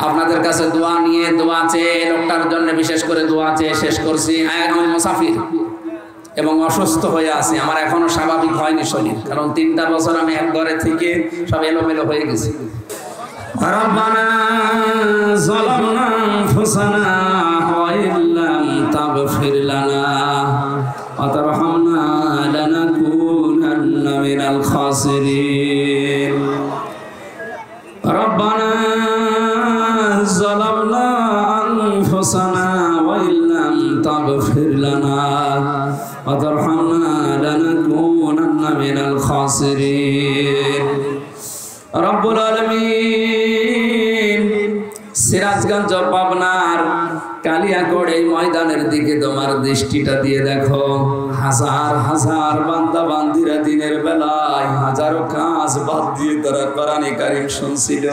আপনাদের কাছে দোয়া নিয়ে, দোয়া চেয়ে, লোকটার জন্য বিশেষ করে দোয়া চেয়ে শেষ করছি। আমি মুসাফির এবং অসুস্থ হয়ে আছি, আমার এখনো স্বাভাবিক হয়নি শরীর, কারণ 3টা বছর আমি এক ঘরে থেকে সব এলোমেলো হয়ে গেছি। রব্বানা যালামনা আনফুসানা ওয়া ইল্লাম তাগফির লানা ওয়া তারহামনা লানাকুনান্না মিনাল খাসিরিন। রব্বানা যালামনা আনফুসানা ওয়া ইল্লাম তাগফির লানা ওয়া তারহামনা লানাকুনান্না মিনাল খাসিরিন। রব্বুল আলামিন, সিরাজগঞ্জ পাবনার কালিয়াকোট এই ময়দানের দিকে তোমার দৃষ্টিটা দিয়ে দেখো। হাজার হাজার বান্দা বান্দিরা দিনের বেলায় হাজারো কাজ বাদ দিয়ে তারা কোরআনে কারীম শুনছিল।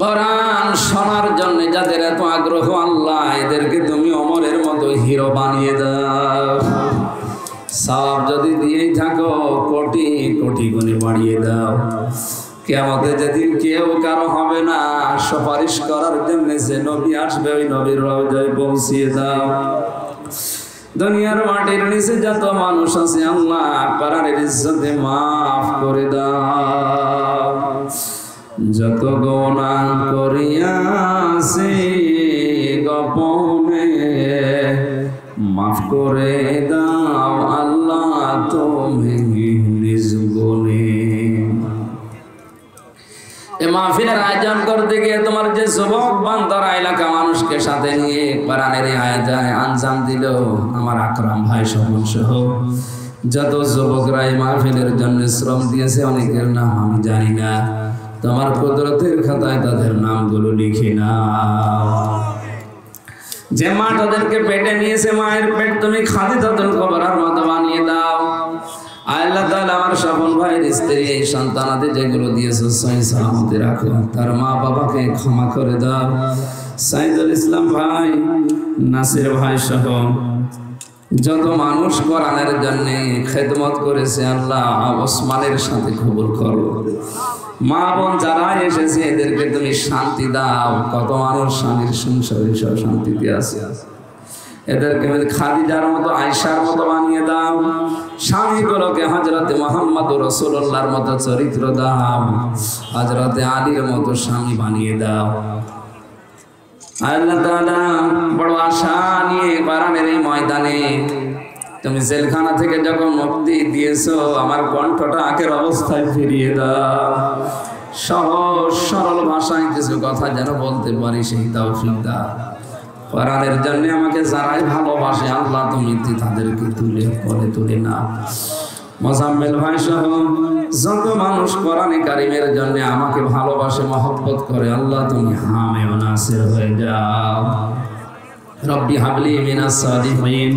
কোরআন শোনার জন্য যাদের এত আগ্রহ, আল্লাহ এদেরকে তুমি ওমরের মতো হিরো বানিয়ে দাও। সব যদি দিয়েই থাকো, কোটি কোটি গুণে বাড়িয়ে দাও। কিয়ামতে যেদিন কেউ কারো হবে না, সুপারিশ করার জন্য যে নবী আসবে, ওই নবীর রওজায় পৌঁছিয়ে দাও। দুনিয়ার মাটির নিচে যত মানুষ আছে, আল্লাহ কোরআনের ইজ্জতে মাফ করে দাও। যত গুনাহ করিয়াছি গোপনে, মাফ করে দাও আল্লাহ তুমি নিজ গুণে। এই মাহফিলের আয়োজন করতে গিয়ে তোমার যে যুবক বান্দারা এলাকা মানুষকে সাথে নিয়ে কোরআনের আয়োজনে আঞ্জাম দিল, আমার আকরাম ভাই স্বপন সহ যত যুবকরা এই মাহফিলের জন্য শ্রম দিয়েছে, অনেকের নাম আমি জানি না, তোমার কুদরতের খাতায় তাদের নামগুলো লিখে নাও। যে মা তাদেরকে পেটে নিয়েছে, মায়ের পেট তুমি খাদিজাতুল কুবরার মতো বানিয়ে দাও। আল্লাহ তাআলা আমার স্বপন ভাইয়ের স্ত্রী এই সন্তানাদি যেগুলো দিয়েছো, সহি সালামতে রাখো। তার মা বাবাকে ক্ষমা করে দাও। সাইদুল ইসলাম ভাই, নাসির ভাই সহ যত মানুষ কোরআনের জন্য খেদমত করেছে, আল্লাহ ওসমানের সাথে কবুল করো। মা বোন যারা এসেছে, এদেরকে তুমি শান্তি দাও। কত মানুষ স্বামীর সংসারে শান্তিতে আছে, এদেরকে খাদিজার মতো, আয়েশার মতো বানিয়ে দাও। স্বামীগুলোকে হযরতে মুহাম্মদ রাসূলুল্লাহর মতো চরিত্র দাও। হযরতে আলীর মতো স্বামী বানিয়ে দাও। আল্লাহ তাআলা বড় আশা নিয়ে কোরআনের এই ময়দানে তুমি জেলখানা থেকে যখন মুক্তি দিয়েছো, আমার কণ্ঠটা আগের অবস্থায় ফিরিয়ে দাও। সহজ সরল ভাষায় কিছু কথা যেন বলতে পারি, সেই তৌফিক দাও। কোরআনের জন্য আমাকে যারাই ভালোবাসে, আল্লাহ তুমি তাদেরকে তুলে নাও। মোজাম্মেল ভাই সহ যত মানুষ কোরআনে কারিমের জন্য আমাকে ভালোবাসে, মহব্বত করে, আল্লাহ তুমি হামে ও নাসির হয়ে যাও। রব্বি হাবলি মিনাস সালিহিন।